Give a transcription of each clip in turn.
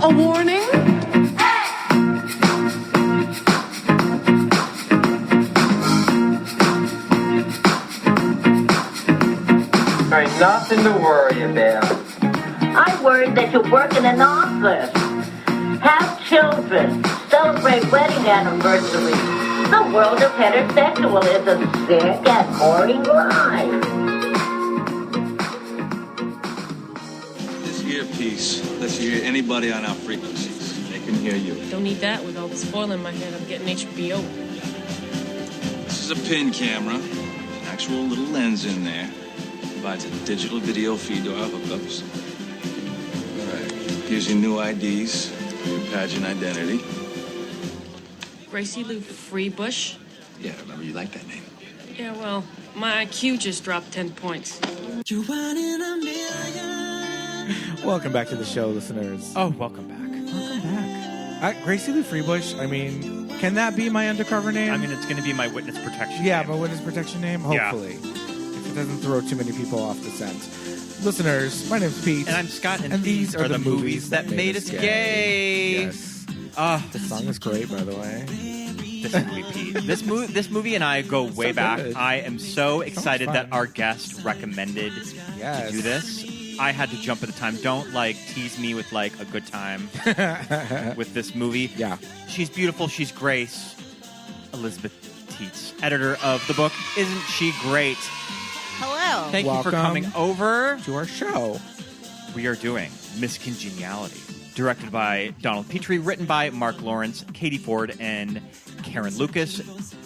a warning? There ain't nothing to worry about. I'm worried that you work in an office, have children, celebrate wedding anniversaries. The world of heterosexual is a sick and boring life. This earpiece lets you hear anybody on our frequencies. They can hear you. Don't need that with all this foil in my head. I'm getting HBO. This is a pin camera. An actual little lens in there. Provides a digital video feed to our hookups. All right. Gives you new IDs, your pageant identity. Gracie Lou Freebush? Yeah, remember you like that name. Yeah, well, my IQ just dropped 10 points. You're one in a million. Welcome back to the show, listeners. Oh, welcome back. Welcome back. Gracie Lou Freebush, I mean, can that be my undercover name? I mean, it's going to be my witness protection Yeah, name. my witness protection name, hopefully. Yeah. If it doesn't throw too many people off the scent. Listeners, my name's Pete. And I'm Scott, and these are the movies that made us gay. Yes. This song is great, by the way. This movie, Pete. This movie and I go way back. Good. I am so excited fun. that our guest recommended to do this. I had to jump at the time. Don't tease me with a good time with this movie. Yeah. She's beautiful. She's Grace. Elizabeth Teets, editor of the book. Isn't she great? Hello. Thank you for Welcome coming over to our show. We are doing Miss Congeniality, directed by Donald Petrie, written by Mark Lawrence, Katie Ford, and Karen Lucas,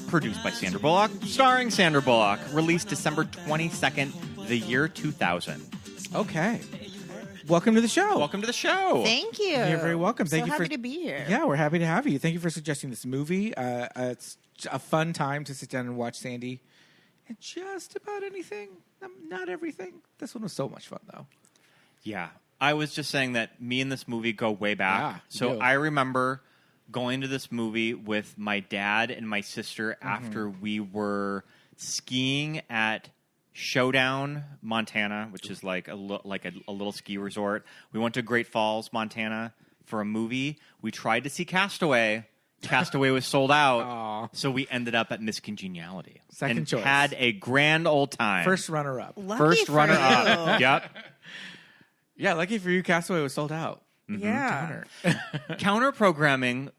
produced by Sandra Bullock, starring Sandra Bullock, released December 22nd, the year 2000. Okay. Welcome to the show. Welcome to the show. Thank you. You're very welcome. Thank so you happy for to be here. Yeah, we're happy to have you. Thank you for suggesting this movie. It's a fun time to sit down and watch Sandy and just about anything. Not everything. This one was so much fun, though. Yeah. I was just saying that me and this movie go way back. Yeah, so I remember going to this movie with my dad and my sister after we were skiing at Showdown, Montana, which is like a little ski resort. We went to Great Falls, Montana for a movie. We tried to see Castaway. Castaway was sold out. So we ended up at Miss Congeniality. Second choice. Had a grand old time. First runner-up. Lucky for up. you. Yep. Yeah, lucky for you, Castaway was sold out. Yeah. Counter programming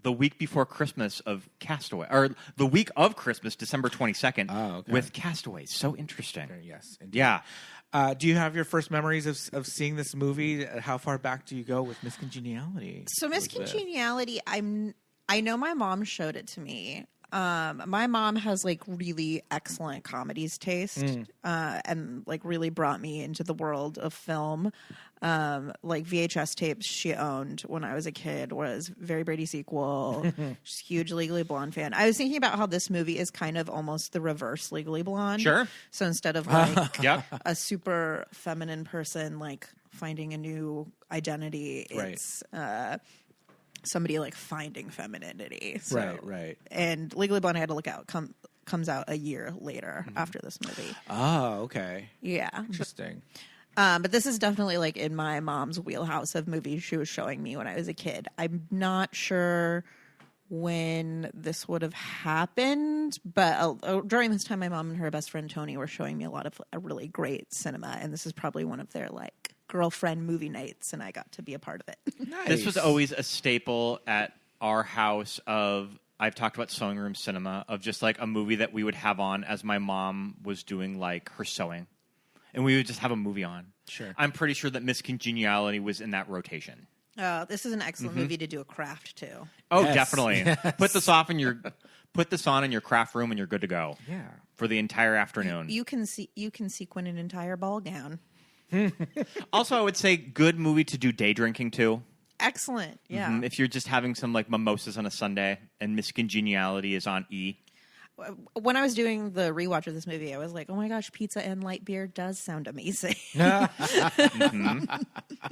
the week before Christmas of Castaway, or the week of Christmas, December 22nd, with Castaway. So interesting. Yes. Indeed. Yeah. Do you have your first memories of seeing this movie? How far back do you go with Miss Congeniality? So Miss Congeniality, I know my mom showed it to me. My mom has really excellent comedies taste, and really brought me into the world of film. VHS tapes she owned when I was a kid was Very Brady Sequel. She's a huge Legally Blonde fan. I was thinking about how this movie is kind of almost the reverse Legally Blonde. Sure. So instead of Yep. a super feminine person finding a new identity, it's somebody finding femininity. So, Right. And Legally Blonde, I had to look out. Comes out a year later after this movie. Oh, okay. Yeah. Interesting. But this is definitely in my mom's wheelhouse of movies she was showing me when I was a kid. I'm not sure when this would have happened, but during this time, my mom and her best friend Tony were showing me a lot of really great cinema, and this is probably one of their girlfriend movie nights, and I got to be a part of it. Nice. This was always a staple at our house I've talked about sewing room cinema, of just a movie that we would have on as my mom was doing her sewing. And we would just have a movie on. Sure. I'm pretty sure that Miss Congeniality was in that rotation. This is an excellent movie to do a craft to. Oh, Yes. definitely. Yes. Put this on in your craft room and you're good to go. Yeah. For the entire afternoon. You can sequin an entire ball gown. Also, I would say good movie to do day drinking too. Excellent. Yeah. If you're just having some mimosas on a Sunday and Miss Congeniality is on E. When I was doing the rewatch of this movie, I was like, oh my gosh, pizza and light beer does sound amazing. Yeah,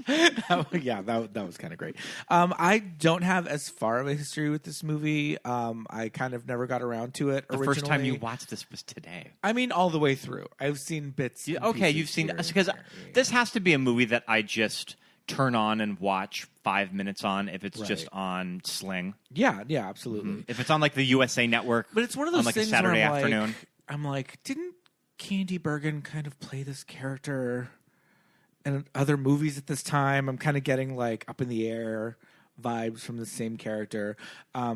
that was kind of great. I don't have as far of a history with this movie. I kind of never got around to it originally. The first time you watched this was today. I mean, all the way through. I've seen bits. Okay, you've seen... Because this has to be a movie that I just turn on and watch 5 minutes on if it's Right. just on Sling. Yeah, absolutely. If it's on like the USA Network, But it's one of those on like a things Saturday where afternoon. I'm like, didn't Candy Bergen kind of play this character in other movies at this time? I'm kind of getting like Up in the Air vibes from the same character. I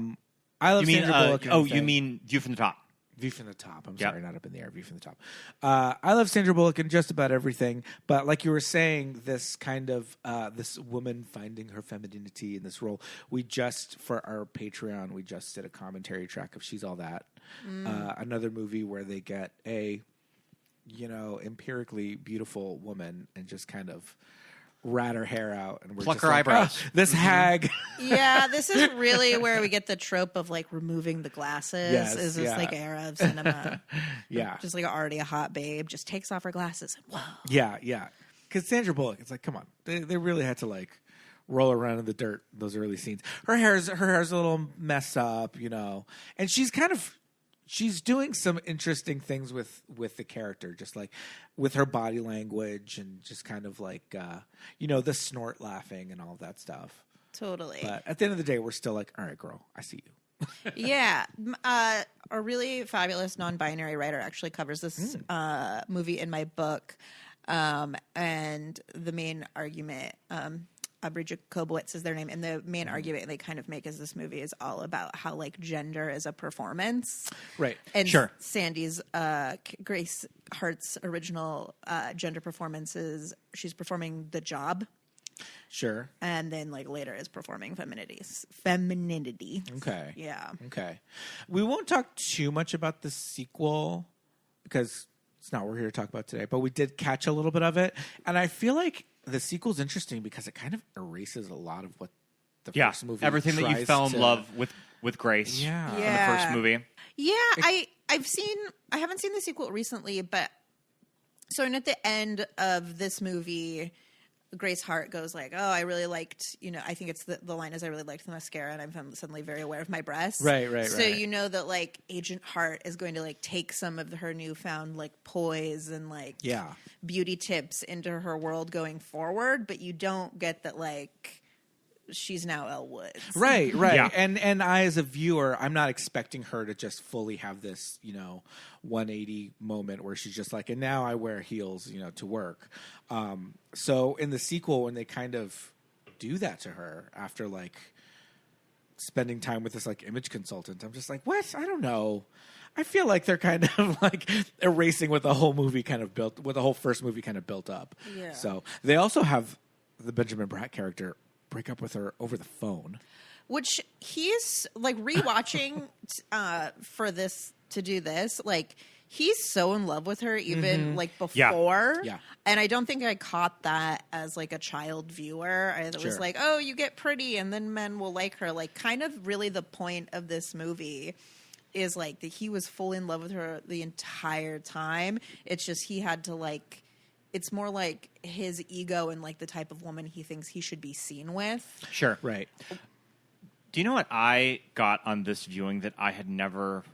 love You mean Sandra Bullock. and you everything. mean View from the Top? View from the Top. I'm Yep. sorry, not Up in the Air. View from the Top. I love Sandra Bullock in just about everything. But like you were saying, this kind of this woman finding her femininity in this role. We just for our Patreon, we just did a commentary track of She's All That, another movie where they get a empirically beautiful woman and just kind of rat her hair out and we're Pluck just her like, eyebrows. "Ah, this hag." Yeah, this is really where we get the trope of like removing the glasses. Yes, is this yeah. like era of cinema? Yeah. Just like already a hot babe just takes off her glasses and whoa. Yeah. Because Sandra Bullock, it's like, come on, they really had to like roll around in the dirt those early scenes. Her hair's a little messed up, and she's doing some interesting things with the character, just like with her body language and just kind of like the snort laughing and all of that stuff. Totally. But at the end of the day, we're still like, all right, girl, I see you. Yeah. A really fabulous non-binary writer actually covers this movie in my book. And the main argument, Aubrey Jacobowitz is their name, and the main argument they kind of make is this movie is all about how like gender is a performance. Right. And Sure. Sandy's Grace Hart's original gender performance is she's performing the job. Sure. And then like later is performing femininity. Okay. Yeah. Okay. We won't talk too much about the sequel because it's not what we're here to talk about today, but we did catch a little bit of it. And I feel like the sequel's interesting because it kind of erases a lot of what the first movie everything that you tries fell in to- love with Grace Yeah. in the first movie. Yeah, I haven't seen the sequel recently, but so at the end of this movie, Grace Hart goes like, "Oh, I really liked, I think it's the line is I really liked the mascara, and I'm suddenly very aware of my breasts." Right. So you know that like Agent Hart is going to like take some of her newfound like poise and like beauty tips into her world going forward, but you don't get that like she's now Elle Woods. Right. Yeah. And I, as a viewer, I'm not expecting her to just fully have this, 180 moment where she's just like, and now I wear heels, to work. So in the sequel, when they kind of do that to her after like spending time with this like image consultant, I'm just like, what? I don't know. I feel like they're kind of like erasing what the whole first movie kind of built up. Yeah. So they also have the Benjamin Bratt character break up with her over the phone. Which he's like rewatching for this to do this. Like he's so in love with her even like before. Yeah. And I don't think I caught that as like a child viewer. I was Sure. like, oh, you get pretty and then men will like her. Like kind of really the point of this movie is like that he was fully in love with her the entire time. It's just he had to like, it's more like his ego and like the type of woman he thinks he should be seen with. Sure. Right. Do you know what I got on this viewing that I had never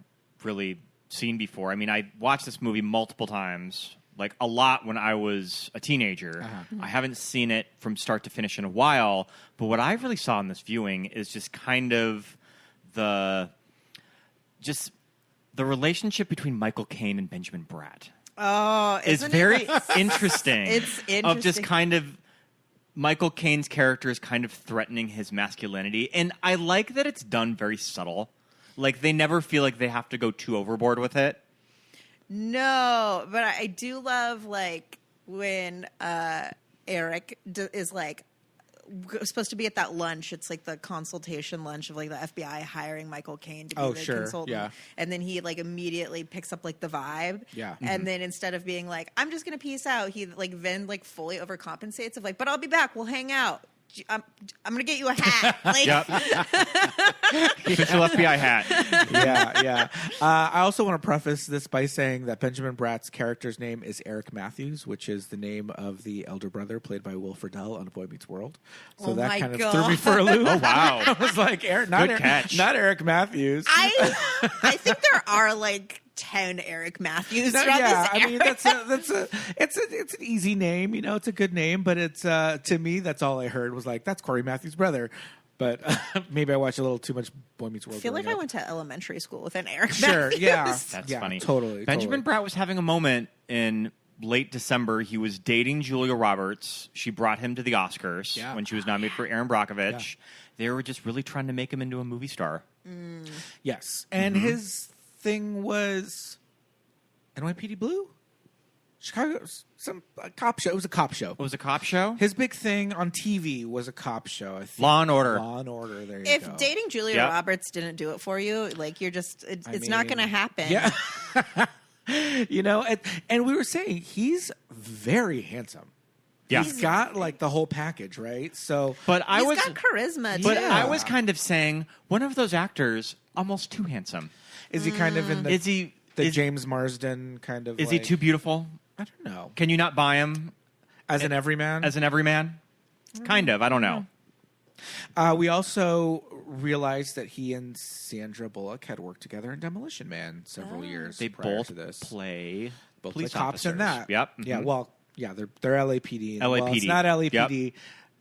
really seen before? I mean, I watched this movie multiple times, like a lot when I was a teenager. I haven't seen it from start to finish in a while, but what I really saw in this viewing is just kind of the relationship between Michael Caine and Benjamin Bratt. Oh, It's very interesting. It's Of just interesting. kind of Michael Caine's character is kind of threatening his masculinity. And I like that it's done very subtle. Like, they never feel like they have to go too overboard with it. No, but I do love like when Eric is like supposed to be at that lunch. It's like the consultation lunch of like the FBI hiring Michael Caine to be the consultant. Yeah. And then he like immediately picks up like the vibe. Yeah. And then instead of being like, I'm just gonna peace out, he like then like fully overcompensates of like, but I'll be back. We'll hang out. I'm gonna get you a hat. Like, Yep. Official FBI hat. Yeah. I also want to preface this by saying that Benjamin Bratt's character's name is Eric Matthews, which is the name of the elder brother played by Will Friedle on Boy Meets World. So Oh that my kind of God. threw me for a loop. Oh, wow. I was like, not Good catch. Not Eric Matthews. I think there are like 10 Eric Matthews. No, from yeah, this I mean it's an easy name, you know, it's a good name, but it's to me that's all I heard was like that's Corey Matthews' brother. But maybe I watched a little too much Boy Meets World. I feel like growing I up. went to elementary school with an Eric Sure, Matthews. yeah, That's yeah, funny. Totally. Benjamin Bratt was having a moment in late December. He was dating Julia Roberts. She brought him to the Oscars when she was nominated for Aaron Brockovich. Yeah. They were just really trying to make him into a movie star. Yes, and his thing was NYPD Blue, Chicago, a cop show. It was a cop show. It was a cop show. His big thing on TV was a cop show. I think. Law and Order. Law and Order. There you If go. dating Julia Roberts didn't do it for you, like you're just, it's not going to happen. Yeah. You know, and we were saying he's very handsome. Yeah. He's got like the whole package, right? So, But He's got charisma, too. But I was kind of saying one of those actors almost too handsome. is he kind of in the? Is he James Marsden kind of? Is he too beautiful? I don't know. Can you not buy him As an everyman? as an everyman? Kind of. I don't know. We also realized that he and Sandra Bullock had worked together in Demolition Man several years They prior both to this. play Both police play cops officers. in that. Yep. Yeah. Mhm. Well, yeah. They're LAPD. Well, LAPD. it's not LAPD. Yep.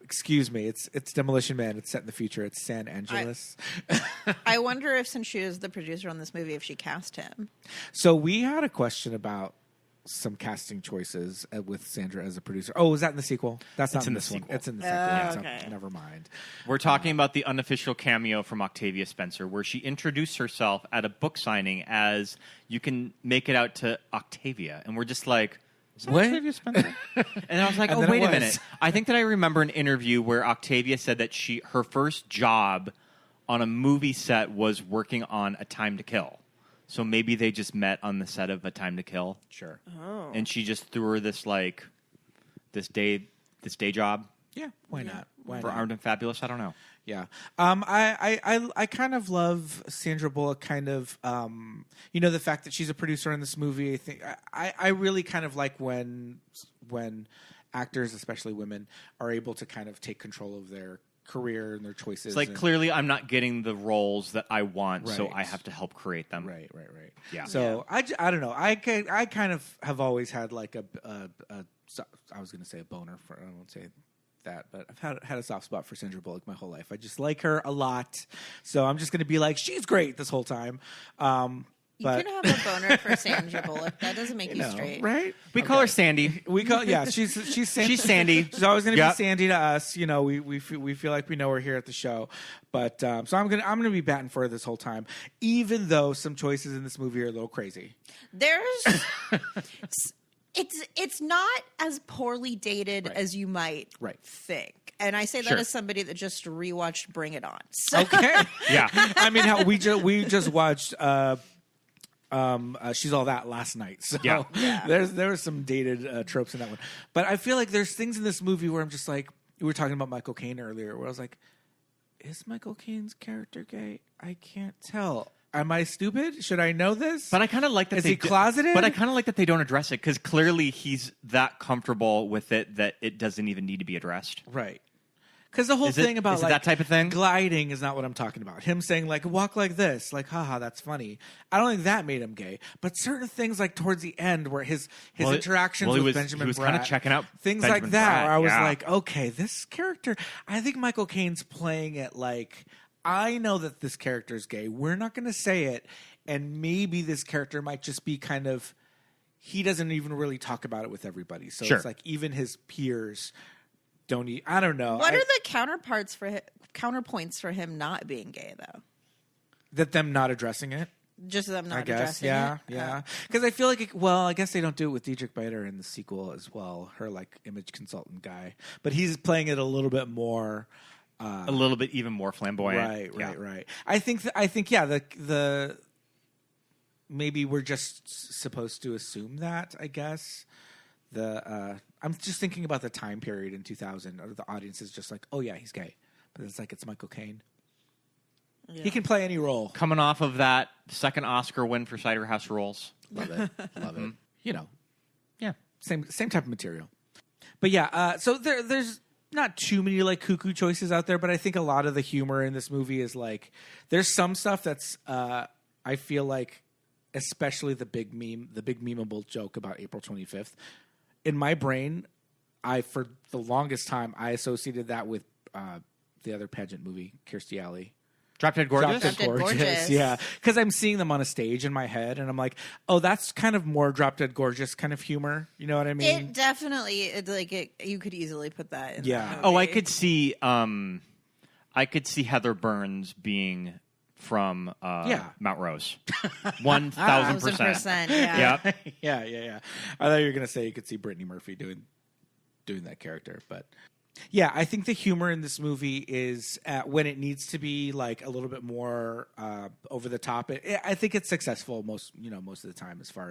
Excuse me. It's Demolition Man. It's set in the future. It's San Angeles. I wonder if, since she was the producer on this movie, if she cast him. So we had a question about some casting choices with Sandra as a producer. Oh, was that in the sequel? That's not It's in in the this one. sequel. It's in the sequel. Yeah, so okay. never mind. We're talking about the unofficial cameo from Octavia Spencer, where she introduced herself at a book signing as you can make it out to Octavia. And we're just like, is that What? Octavia Spencer? And I was like, And oh, then it wait a was. minute. I think that I remember an interview where Octavia said that her first job on a movie set was working on A Time to Kill. So maybe they just met on the set of A Time to Kill. Sure. Oh. And she just threw her this day job Yeah. Why not? Why for not? Armed and Fabulous. I don't know. Yeah. I kind of love Sandra Bullock. Kind of, you know, the fact that she's a producer in this movie. I think I really kind of like when actors, especially women, are able to kind of take control of their career and their choices. It's like clearly I'm not getting the roles that I want, so Right. I have to help create them. Right. Yeah. So I don't know. I kind of have always had like I was going to say a boner for. I won't say that, but I've had a soft spot for Sandra Bullock my whole life. I just like her a lot. So I'm just going to be like, she's great this whole time. You can have a boner for Sandra Bullock. That doesn't make you straight. Right? We call her Sandy. We call she's Sandy. She's Sandy. She's always going to Yep. be Sandy to us. You know, we feel like we know her here at the show. But so I'm gonna be batting for her this whole time, even though some choices in this movie are a little crazy. There's it's not as poorly dated as you might think. And I say that Sure. as somebody that just rewatched Bring It On. So Okay. Yeah. I mean, how we just watched She's All That last night. So Yeah. there were some dated tropes in that one. But I feel like there's things in this movie where I'm just like, we were talking about Michael Caine earlier, where I was like, is Michael Caine's character gay? I can't tell. Am I stupid? Should I know this? But I kind of like that Is he closeted? But I kind of like that they don't address it because clearly he's that comfortable with it that it doesn't even need to be addressed. Right. Because the whole Is it- thing about is it like that type of thing? gliding is not what I'm talking about. Him saying like walk like this, like haha, that's funny. I don't think that made him gay. But certain things like towards the end where his Well, interactions he with was- Benjamin he was Bratt, kinda checking out things Benjamin like that. Bratt, Where I was yeah. like, okay, this character. I think Michael Caine's playing it like I know that this character is gay. We're not going to say it, and maybe this character might just be kind of. He doesn't even really talk about it with everybody, so Sure. it's like even his peers. I don't know. what are the counterpoints for him not being gay though? that them not addressing it? Just them not I guess, addressing yeah, it? yeah. Because I feel like, I guess they don't do it with Diedrich Bader in the sequel as well. Her like image consultant guy, but he's playing it a little bit more. A little bit even more flamboyant. Right. Yeah. I think, yeah. The maybe we're just supposed to assume that. I guess I'm just thinking about the time period in 2000. Or the audience is just like, oh yeah, he's gay, but it's like it's Michael Caine. Yeah. He can play any role. Coming off of that second Oscar win for Cider House Rules. Love it. Love it. You know, Yeah. same type of material. But yeah, so there's not too many like cuckoo choices out there, but I think a lot of the humor in this movie is like there's some stuff that's I feel like especially the big memeable joke about April 25th. In my brain, for the longest time, I associated that with the other pageant movie, Kirstie Alley. Drop Dead Gorgeous? Drop Dead Gorgeous. Yeah. Because I'm seeing them on a stage in my head, and I'm like, oh, that's kind of more Drop Dead Gorgeous kind of humor. You know what I mean? It definitely, you could easily put that in Yeah. that movie. Oh, I could see Heather Burns being from Mount Rose. 1,000%. 1,000%, yeah. Yep. Yeah. I thought you were going to say you could see Brittany Murphy doing that character, but yeah, I think the humor in this movie is when it needs to be like a little bit more over the top. I think it's successful most of the time as far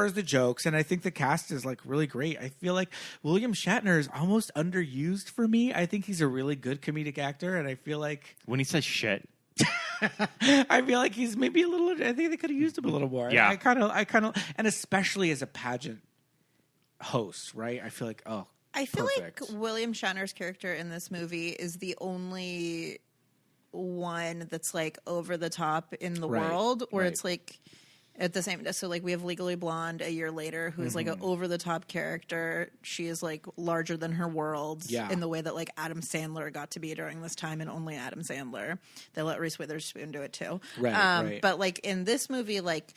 as the jokes, and I think the cast is like really great. I feel like William Shatner is almost underused for me. I think he's a really good comedic actor, and I feel like When he says shit. I feel like he's maybe a little. I think they could have used him a little more. Yeah. I kind of, and especially as a pageant host, right? I feel like I feel perfect. like William Shatner's character in this movie is the only one that's like over the top in the Right, world, where right. it's like at the same. So like we have Legally Blonde a year later, who is like Mm-hmm. an over the top character. She is like larger than her world, Yeah. in the way that like Adam Sandler got to be during this time, and only Adam Sandler. They let Reese Witherspoon do it too, Right. But like in this movie, like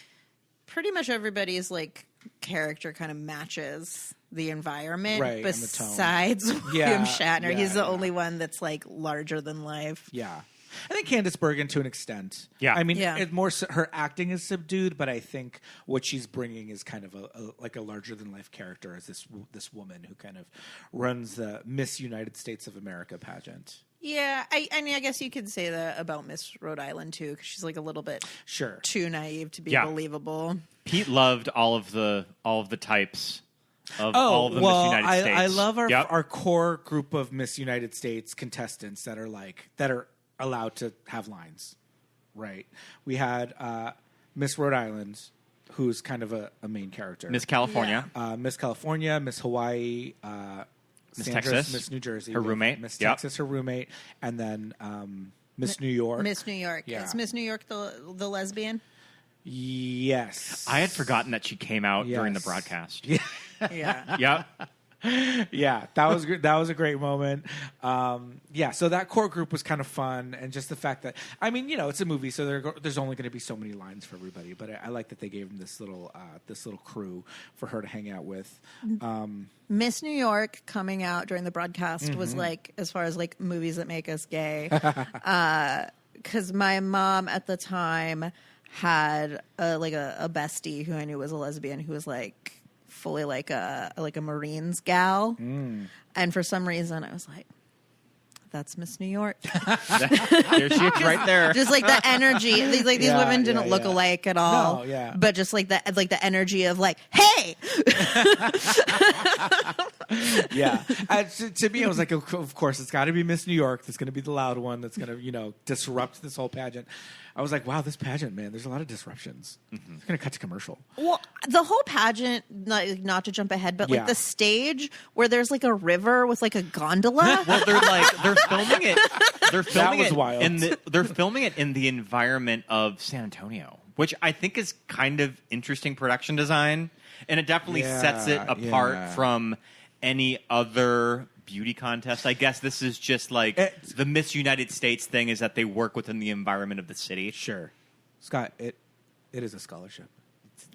pretty much everybody's like character kind of matches the environment, Right, and the tone. besides William Shatner. He's the yeah. only one that's like larger than life. Yeah. I think Candice Bergen to an extent. Yeah. I mean, Yeah. it's more her acting is subdued, but I think what she's bringing is kind of a larger than life character as this woman who kind of runs the Miss United States of America pageant. Yeah, I mean, I guess you could say that about Miss Rhode Island too, because she's like a little bit Sure. too naive to be Yeah. believable. Pete loved all of the types of all of the Miss United States. I love Yep. our core group of Miss United States contestants that are allowed to have lines, right? We had Miss Rhode Island, who's kind of a main character. Miss California. Miss California, Miss Hawaii, Miss Sandra, Texas, Miss New Jersey, her roommate. Miss Yep. Texas, her roommate, and then Miss New York. Miss New York. Yeah. Is Miss New York the lesbian? Yes, I had forgotten that she came out during the Yes. broadcast. Yeah. Yep. Yeah, that was that was a great moment. So that core group was kind of fun, and just the fact that it's a movie, so there's only going to be so many lines for everybody. But I like that they gave him this little crew for her to hang out with. Miss New York coming out during the broadcast was like, as far as like movies that make us gay, because my mom at the time had a bestie who I knew was a lesbian, who was like fully like a Marines gal, and for some reason I was like, that's Miss New York. There she is, right there. Just like the energy, these Yeah, women didn't look yeah. alike at all. No, yeah. But just like the energy of like, hey, Yeah, to me, I was like, of course, it's got to be Miss New York. That's going to be the loud one. That's going to disrupt this whole pageant. I was like, wow, this pageant, man, there's a lot of disruptions. It's going to cut to commercial. well, the whole pageant, not to jump ahead, but like Yeah. the stage where there's like a river with like a gondola. Well, they're filming it. They're filming was it wild. they're filming it in the environment of San Antonio, which I think is kind of interesting production design, and it definitely sets it apart yeah. from any other beauty contest. I guess this is just like the Miss United States thing is that they work within the environment of the city. Sure, Scott, it is a scholarship.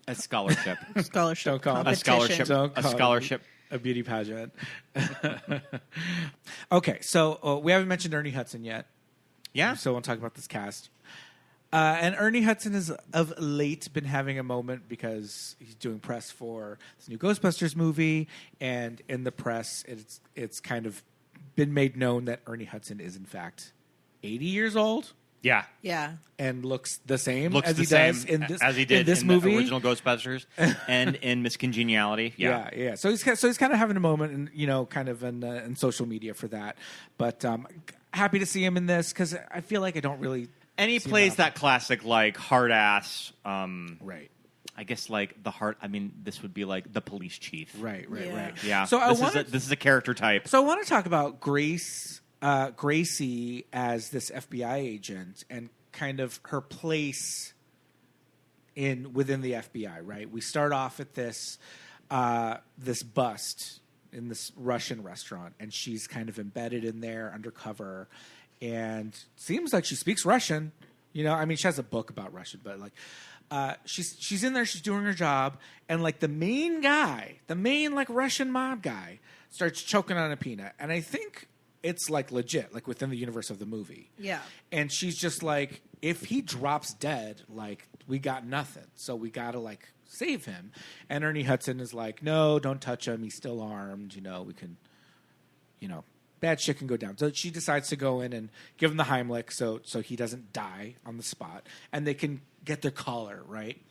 A scholarship. Scholarship. Don't call it A scholarship. Don't A call it scholarship. a beauty pageant. Okay, so we haven't mentioned Ernie Hudson yet. Yeah. So we'll talk about this cast. And Ernie Hudson has of late been having a moment because he's doing press for this new Ghostbusters movie, and in the press, it's kind of been made known that Ernie Hudson is in fact 80 years old Yeah. Yeah. and looks the same Looks as the he same does in this as he did in this in movie. the original Ghostbusters and in Miss Congeniality. Yeah. So he's kind of having a moment, and kind of in social media for that. But happy to see him in this because I feel like I don't really. And he see plays him that classic, like, hard-ass, right. I guess, like, this would be, like, the police chief. Right. Yeah. Yeah. So this is a character type. So I want to talk about Gracie as this FBI agent and kind of her place within the FBI, right? We start off at this bust in this Russian restaurant, and she's kind of embedded in there undercover, and seems like she speaks Russian. You know, I mean, she has a book about Russian, but like, she's in there, she's doing her job, and like the main like Russian mob guy starts choking on a peanut, and I think it's like legit, like within the universe of the movie. Yeah. And she's just like, if he drops dead, like we got nothing, so we gotta like save him. And Ernie Hudson is like, no, don't touch him. He's still armed. You know, we can, you know, bad shit can go down. So she decides to go in and give him the Heimlich so he doesn't die on the spot. And they can get their collar, right?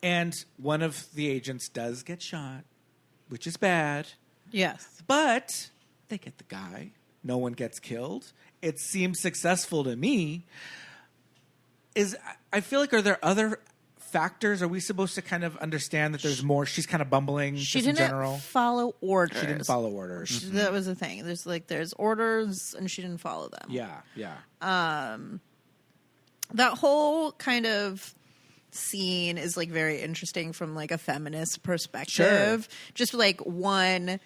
And one of the agents does get shot, which is bad. Yes. But they get the guy. No one gets killed. It seems successful to me. I feel like, are there other factors? Are we supposed to kind of understand that there's more? She's kind of bumbling. She just in didn't general. follow orders. She didn't follow orders. That was the thing. There's orders, and she didn't follow them. Yeah. That whole kind of scene is like very interesting from like a feminist perspective. Sure. Just like one,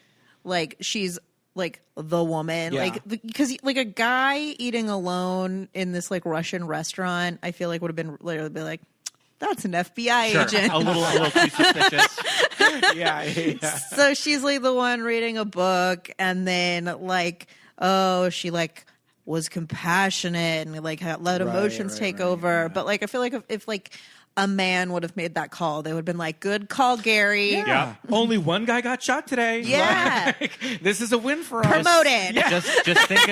like she's like the woman, Yeah. like because like a guy eating alone in this like Russian restaurant, I feel like would have been literally be like, that's an FBI agent. A little too suspicious. yeah. So she's like the one reading a book, and then like, oh, she like was compassionate and like let emotions take over. Yeah. But like, I feel like if like a man would have made that call, they would have been like, good call, Gary. Yeah. Only one guy got shot today. Yeah. Like, this is a win for us. Promoted. Yeah. Just think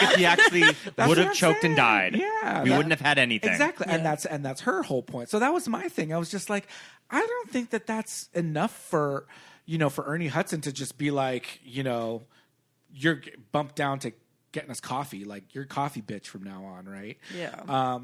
if he actually would what have I'm choked and saying. died. Yeah. We wouldn't have had anything. Exactly. And that's her whole point. So that was my thing. I was just like, I don't think that's enough for Ernie Hudson to just be like, you're bumped down to getting us coffee. Like, you're coffee bitch from now on, right? Yeah.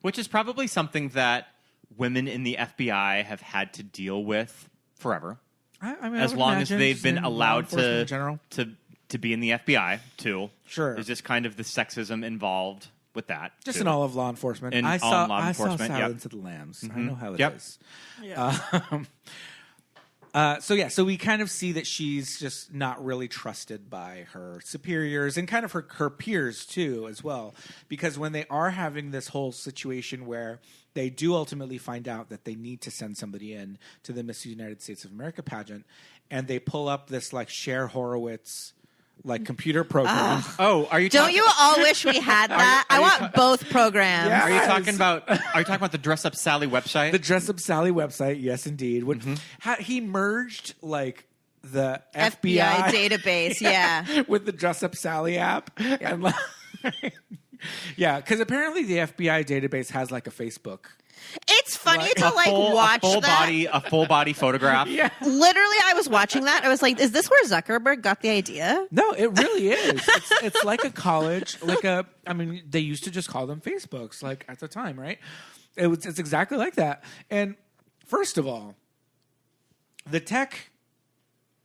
Which is probably something that women in the FBI have had to deal with forever. I mean, as long as they've been allowed in general. to be in the FBI too. Sure. There's just kind of the sexism involved with that. Just too. in all of law enforcement. In I all saw law enforcement, Silence of the Lambs. I know how it Yep. is. Yeah. So we kind of see that she's just not really trusted by her superiors and kind of her peers too, as well. Because when they are having this whole situation where they do ultimately find out that they need to send somebody in to the Miss United States of America pageant, and they pull up this like Cher Horowitz like computer program. Oh, are you? Don't you all wish we had that? I want both programs. Yeah. Are you talking about? Are you talking about the Dress Up Sally website? The Dress Up Sally website, yes, indeed. He merged like the FBI database, yeah, with the Dress Up Sally app, and like, yeah, because apparently the FBI database has like a Facebook. It's funny to a watch full body photograph. Yeah, Literally, I was watching that. I was like, "Is this where Zuckerberg got the idea?" no, it really is. It's like a college, I mean, they used to just call them Facebooks, like at the time, right? It's exactly like that. And first of all, the tech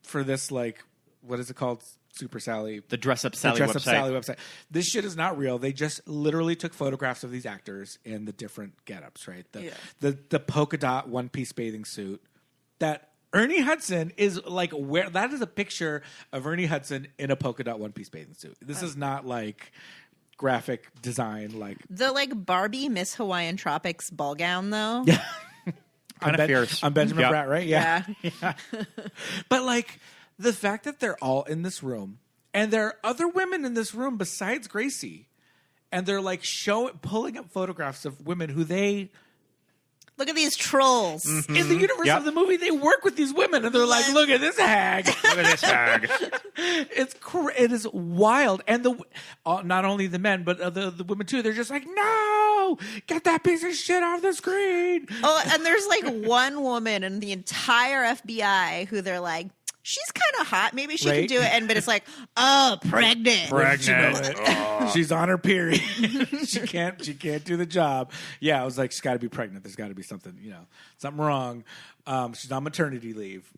for this, like, what is it called? Super Sally. The Dress Up Sally Dress website. Up Sally website. This shit is not real. They just literally took photographs of these actors in the different getups, right? The polka dot one piece bathing suit that Ernie Hudson is like that is a picture of Ernie Hudson in a polka dot one piece bathing suit. This is not like graphic design like The like Barbie Miss Hawaiian Tropics ball gown though. Yeah. Kind of fierce. I'm Benjamin Yep. Bratt, right? Yeah. But like the fact that they're all in this room and there are other women in this room besides Gracie, and they're like pulling up photographs of women who they Look at these trolls. in the universe of the movie, they work with these women, and they're like, "Look at this hag! Look at this hag." It is wild." And not only the men, but the women too. They're just like, "No, get that piece of shit off the screen." Oh, and there's like one woman in the entire FBI who they're like, she's kind of hot. Maybe she can Right? do it. But it's like, oh, pregnant. She's on her period. she can't do the job. Yeah, I was like, she's got to be pregnant. There's got to be something wrong. She's on maternity leave.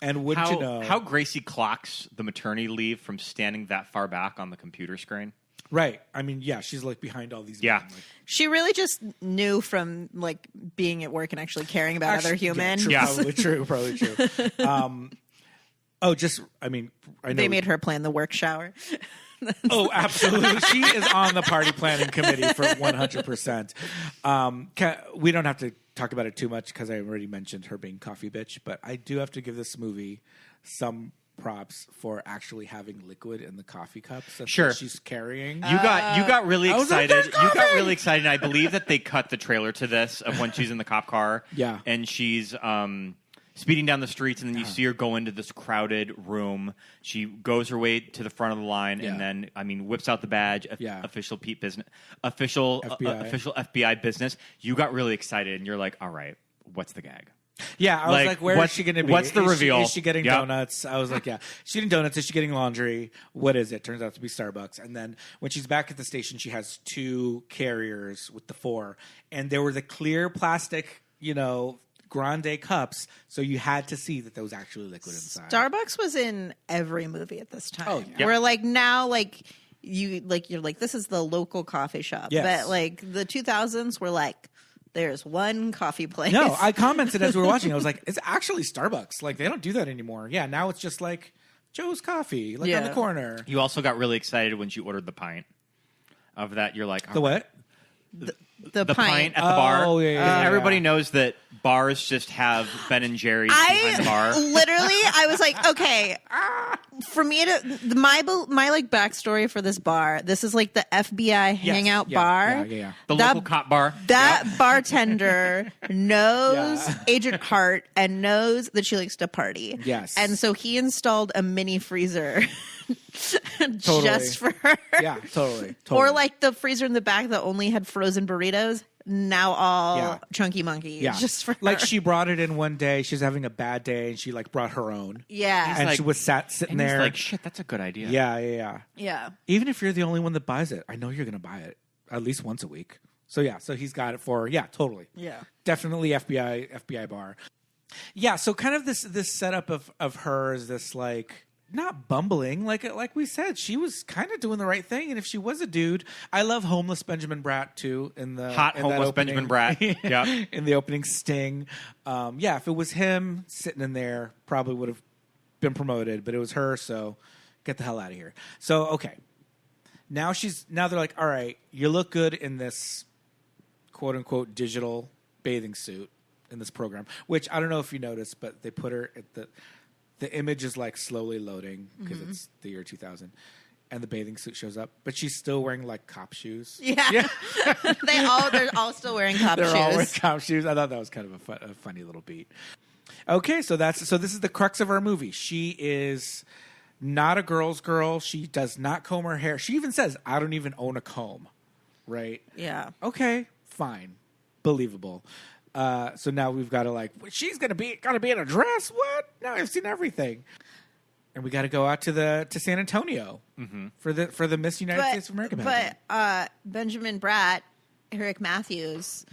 And wouldn't you know how Gracie clocks the maternity leave from standing that far back on the computer screen? Right. I mean, yeah, she's like behind all these. Yeah. men, like, She really just knew from like being at work and actually caring about other humans. Yeah, Yeah. probably true. I mean, I know They made her plan the work shower. Oh, absolutely. She is on the party planning committee for 100%. We don't have to talk about it too much because I already mentioned her being coffee bitch, but I do have to give this movie some props for actually having liquid in the coffee cups that Sure. she's carrying. You got really was like, excited. "They're You got coming!" really excited. And I believe that they cut the trailer to this of when she's in the cop car. Yeah. And she's speeding down the streets, and then you see her go into this crowded room. She goes her way to the front of the line, Yeah. and then whips out the badge. Yeah. Official Pete business. Official FBI business. You got really excited, and you're like, all right, what's the gag? Yeah, I was Like, like, where is what's- she going to be? what's the reveal? Is she getting Yep. donuts? I was like, yeah. She's getting donuts. Is she getting laundry? What is it? Turns out to be Starbucks. And then when she's back at the station, she has 2 carriers with the 4. And there were the clear plastic, grande cups. So you had to see that there was actually liquid inside. Starbucks was in every movie at this time. Oh, yeah. We're like now you're like this is the local coffee shop. Yes. But like the 2000s were like there's one coffee place. No, I commented as we were watching. I was like, it's actually Starbucks. Like, they don't do that anymore. Yeah, now it's just like Joe's Coffee, like on the corner. You also got really excited when she ordered the pint of that. You're like, The what? the pint at the Oh, bar. yeah, yeah, 'Cause yeah. Everybody knows that bars just have Ben and Jerry's behind the bar. I was like, okay, for me to my like backstory for this bar. This is like the FBI hangout bar. Yeah. The that- local cop bar. That bartender knows Yeah. Agent Hart and knows that she likes to party. Yes. And so he installed a mini freezer Totally. just for her. Yeah, totally. Or like the freezer in the back that only had frozen burritos, now all Yeah. chunky monkey. Yeah. Just for like her. she brought it in one day. She's having a bad day, and she like brought her own. Yeah. And like- she was sitting And he's there. like, shit, that's a good idea. Yeah. Yeah. Even if you're the only one that buys it, I know you're going to buy it at least once a week. So yeah, so he's got it for totally. Yeah. Definitely FBI bar. Yeah, so kind of this setup of her is this like not bumbling, like we said, she was kind of doing the right thing. And if she was a dude, I love homeless Benjamin Bratt too. In the Hot in that homeless opening. Benjamin Bratt. Yeah. In the opening sting. If it was him sitting in there, probably would have been promoted, but it was her, so get the hell out of here. So okay. Now they're like, all right, you look good in this quote unquote digital bathing suit in this program, which I don't know if you noticed, but they put her at the image is like slowly loading because it's the year 2000 and the bathing suit shows up, but she's still wearing like cop shoes. Yeah. They're all still wearing cop They're shoes. all wearing cop shoes. I thought that was kind of a funny little beat. Okay, so this is the crux of our movie. She is not a girl's girl. She does not comb her hair. She even says, I don't even own a comb. Right? Yeah. Okay, fine. Believable. So now we've got to she's gotta be in a dress? What? No, I've seen everything. And we got to go out to San Antonio for the Miss United States of America pageant. But Benjamin Bratt, Eric Matthews,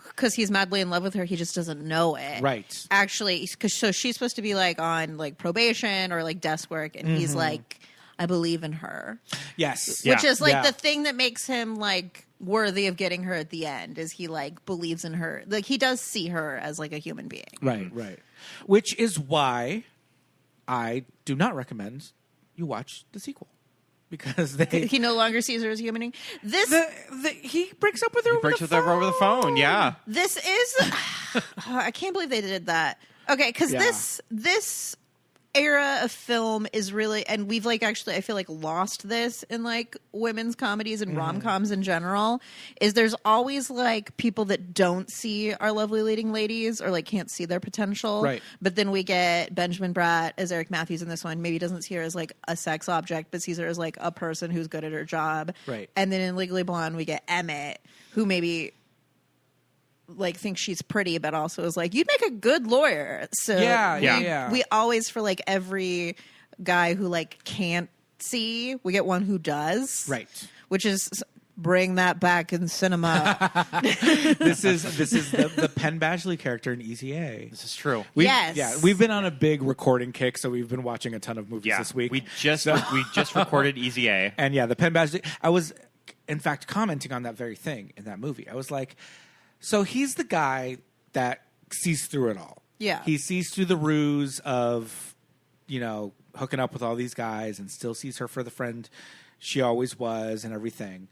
because he's madly in love with her, he just doesn't know it. Right. Actually, so she's supposed to be like on like probation or like desk work, and he's like, I believe in her. Yes. Which is like Yeah. the thing that makes him like worthy of getting her at the end is he like believes in her. Like he does see her as like a human being. Right. Which is why I do not recommend you watch the sequel. Because He no longer sees her as a human being. he breaks up with her He over breaks the with her over the phone. Yeah. This is I can't believe they did that. Okay, because Yeah. this era of film is really, and we've like actually I feel like lost this in like women's comedies and rom-coms in general, is there's always like people that don't see our lovely leading ladies or like can't see their potential. Right. But then we get Benjamin Bratt as Eric Matthews in this one. Maybe doesn't see her as like a sex object, but sees her as like a person who's good at her job. Right. And then in Legally Blonde we get Emmett, who maybe like thinks she's pretty, but also is like, you'd make a good lawyer. So Yeah. we always, for like every guy who like can't see, we get one who does. Right. Which is Bring that back in cinema. This is the Penn Badgley character in Easy A. This is true. We've been on a big recording kick, so we've been watching a ton of movies this week. We just recorded Easy A. And yeah, the Penn Badgley. I was, in fact, commenting on that very thing in that movie. I was like, so he's the guy that sees through it all. Yeah. He sees through the ruse of, hooking up with all these guys and still sees her for the friend she always was and everything.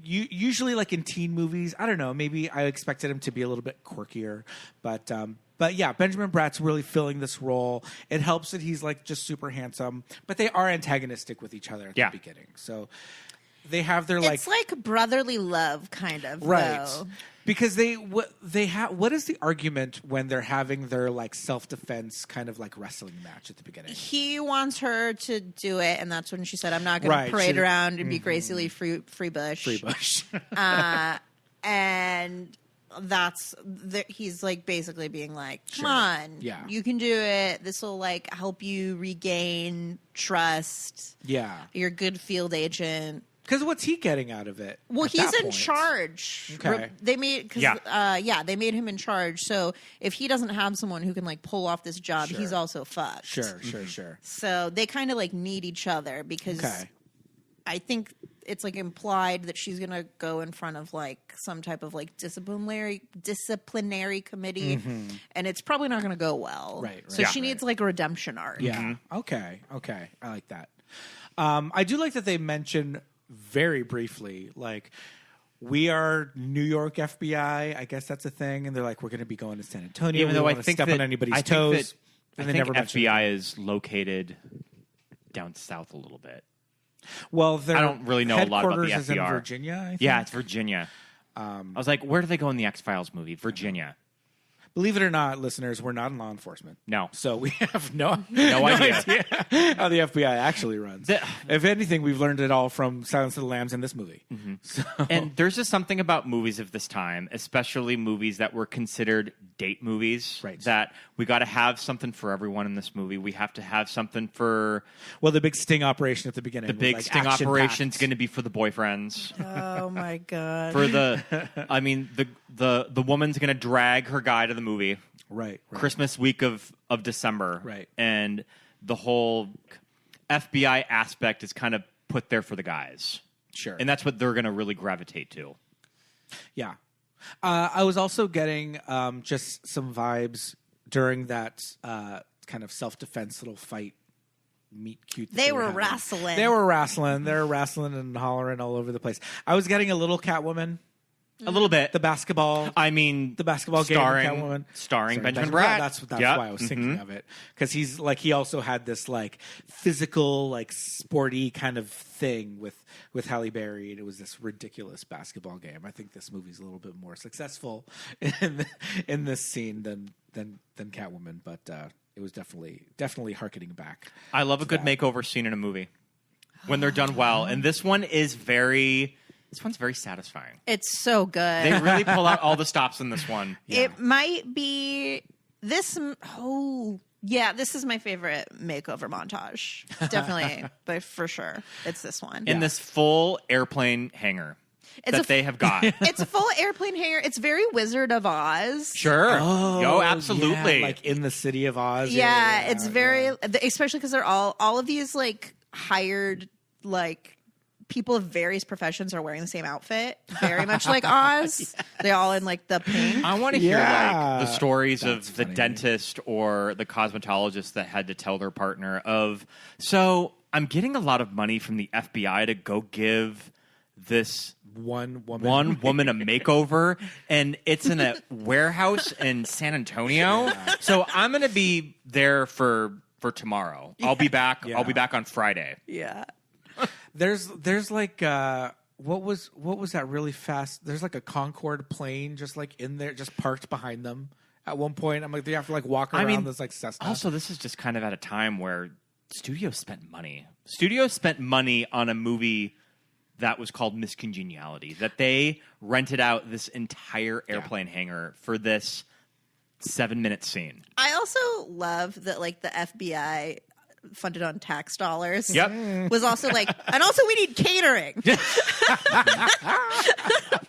Usually, like in teen movies, I don't know, maybe I expected him to be a little bit quirkier. But yeah, Benjamin Bratt's really filling this role. It helps that he's like just super handsome, but they are antagonistic with each other at the beginning. So they have their It's like brotherly love, kind of, right? though. Because they have. What is the argument when they're having their like self-defense kind of like wrestling match at the beginning? He wants her to do it, and that's when she said, "I'm not going to parade around and be Gracie Lee free bush." Free bush. And he's like basically being like, "Come on, Yeah. you can do it. This will like help you regain trust. Yeah. You're a good field agent." Because what's he getting out of it? Well, at he's that in point? charge. Okay. They made they made him in charge. So if he doesn't have someone who can like pull off this job, he's also fucked. Sure. So they kind of like need each other because I think it's like implied that she's gonna go in front of like some type of like disciplinary committee, and it's probably not gonna go well. Right. So she needs like a redemption arc. Yeah. Okay. I like that. I do like that they mention very briefly, like, we are New York FBI. I guess that's a thing. And they're like, we're going to be going to San Antonio. Even though I think think step on anybody's toes. I think FBI is located down south a little bit. Well, I don't really know a lot about the headquarters is in FBR. Virginia, I think. Yeah, it's Virginia. I was like, where do they go in the X-Files movie? Virginia. Believe it or not, listeners, we're not in law enforcement. No. So we have no idea how the FBI actually runs. If anything, we've learned it all from Silence of the Lambs in this movie. So. And there's just something about movies of this time, especially movies that were considered date movies, that we got to have something for everyone in this movie. We have to have something for... Well, the big sting operation at the beginning. The big sting operation is going to be for the boyfriends. Oh, my God. For the woman's going to drag her guy to the movie. Right. Christmas week of December. Right. And the whole FBI aspect is kind of put there for the guys. Sure. And that's what they're going to really gravitate to. Yeah. I was also getting just some vibes during that kind of self-defense little fight meet cute. They were wrestling. They were wrestling. They were wrestling and hollering all over the place. I was getting a little Catwoman. A little bit. The basketball. I mean, the basketball game. Catwoman. Starring Benjamin Bratt. That's why I was thinking of it. Because he's like, he also had this like physical, like sporty kind of thing with Halle Berry, and it was this ridiculous basketball game. I think this movie's a little bit more successful in this scene than Catwoman, but it was definitely harkening back. I love a good makeover scene in a movie when they're done well, and this one's very satisfying. It's so good. They really pull out all the stops in this one. Yeah. It might be this. Oh, yeah. This is my favorite makeover montage. Definitely, but for sure, it's this one. In this full airplane hangar they have got. It's a full airplane hangar. It's very Wizard of Oz. Sure. Oh, absolutely. Yeah, like in the city of Oz. Yeah, it's very, especially because they're all of these like hired like people of various professions are wearing the same outfit, very much like Oz. Yeah. They're all in like the pink. I want to hear like the stories of the dentist or the cosmetologist that had to tell their partner of, so I'm getting a lot of money from the FBI to go give this one woman a makeover, and it's in a warehouse in San Antonio. Yeah. So I'm going to be there for tomorrow. Yeah. I'll be back. Yeah. I'll be back on Friday. Yeah. There's like what was that really fast? There's like a Concorde plane just like in there, just parked behind them. At one point, I'm like, they have to like walk around this like Cessna. Also, this is just kind of at a time where studios spent money. Studios spent money on a movie that was called Miss Congeniality. That they rented out this entire airplane hangar for this 7-minute scene. I also love that like the FBI funded on tax dollars. Yep. Was also like, and also we need catering.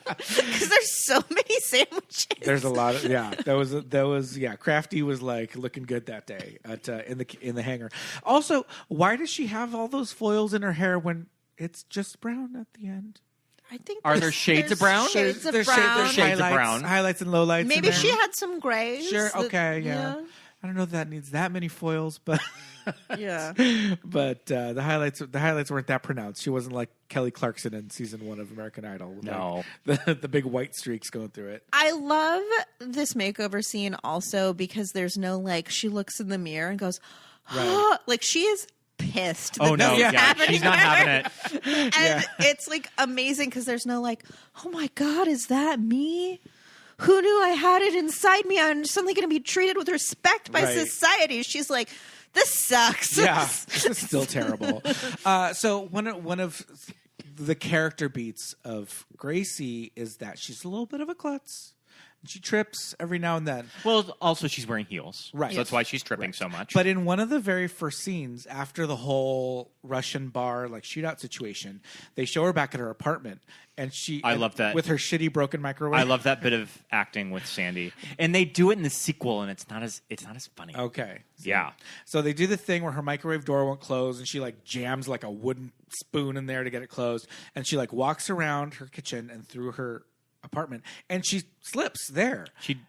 Because there's so many sandwiches. There's a lot of that was Crafty was like looking good that day at in the hangar. Also, why does she have all those foils in her hair when it's just brown at the end? I think Are there shades of brown? Shades of There's brown. shades of brown. highlights and lowlights. Maybe she had some grays. Sure. that- Okay. Yeah. I don't know if that needs that many foils, but Yeah. but the highlights weren't that pronounced. She wasn't like Kelly Clarkson in season 1 of American Idol. With No. like, the big white streaks going through it. I love this makeover scene also because there's no like she looks in the mirror and goes, Right. like she is pissed. Oh, that no. this is Yeah. happening She's to not her. having it. And it's like amazing because there's no like, oh my God, is that me? Who knew I had it inside me? I'm suddenly going to be treated with respect by Right. society. She's like, this sucks. Yeah, it's still terrible. So one of the character beats of Gracie is that she's a little bit of a klutz. She trips every now and then. Well, also she's wearing heels. Right. So that's why she's tripping so much. But in one of the very first scenes, after the whole Russian bar like shootout situation, they show her back at her apartment, and I love that. with her shitty broken microwave. I love that bit of acting with Sandy. And they do it in the sequel, and it's not as funny. Okay. Yeah. So they do the thing where her microwave door won't close, and she like jams like a wooden spoon in there to get it closed, and she like walks around her kitchen and through her apartment, and she slips there. She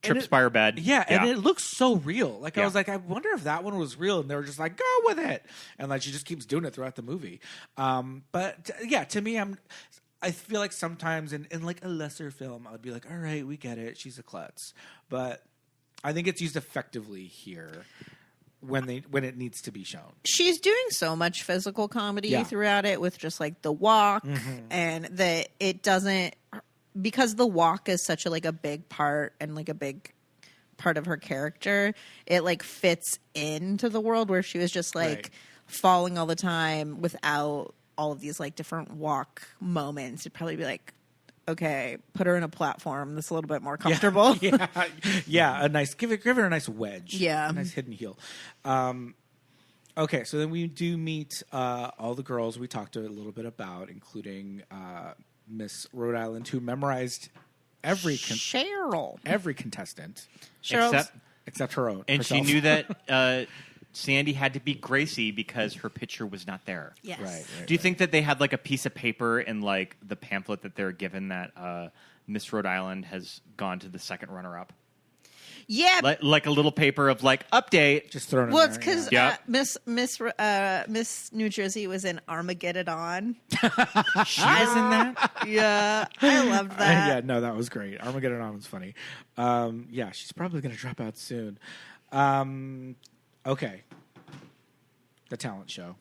trips by her bed. Yeah, and it looks so real. Like I Yeah. was like, I wonder if that one was real, and they were just like, go with it, and like she just keeps doing it throughout the movie. But yeah, to me, I feel like sometimes in like a lesser film, I'd be like, all right, we get it, she's a klutz, but I think it's used effectively here when it needs to be shown. She's doing so much physical comedy Yeah. throughout it with just like the walk and that it doesn't, because the walk is such a big part and like a big part of her character, it like fits into the world where she was just like Right. falling all the time without all of these like different walk moments. It'd probably be like, okay, put her in a platform that's a little bit more comfortable. Yeah, a nice give her a nice wedge. Yeah. A nice hidden heel. Okay, so then we do meet all the girls we talked a little bit about, including Miss Rhode Island, who memorized every contestant except her own. And herself. she knew that Sandy had to be Gracie because her picture was not there. Yes. Right. Do you think that they had like a piece of paper in like the pamphlet that they're given that Miss Rhode Island has gone to the second runner-up? Yeah. Like a little paper of like update. Just thrown in Well, there, it's because yeah. Miss New Jersey was in Armageddon on. She was in that? Yeah, I loved that. yeah, no, that was great. Armageddon on was funny. Yeah, she's probably going to drop out soon. Okay. The talent show.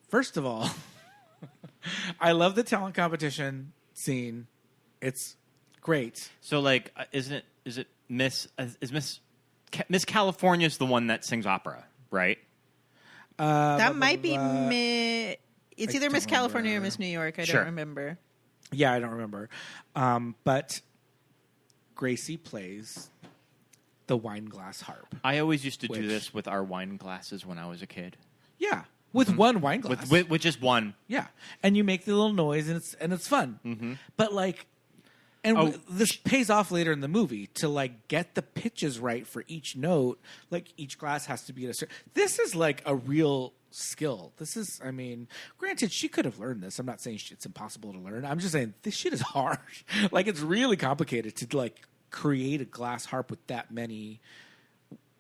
First of all, I love the talent competition scene. It's great. So like, is it Miss California is the one that sings opera, right? That might be it's either don't Miss California or remember. Miss New York. I Sure. don't remember. Yeah, I don't remember. But Gracie plays the wine glass harp. I always used to Which- do this with our wine glasses when I was a kid. Yeah, with one wine glass. With just one. Yeah, and you make the little noise, and it's fun. Mm-hmm. But like, and this pays off later in the movie to like get the pitches right for each note. Like each glass has to be at a certain. This is like a real skill. This is, I mean, granted, she could have learned this. I'm not saying it's impossible to learn. I'm just saying this shit is hard. Like it's really complicated to like create a glass harp with that many,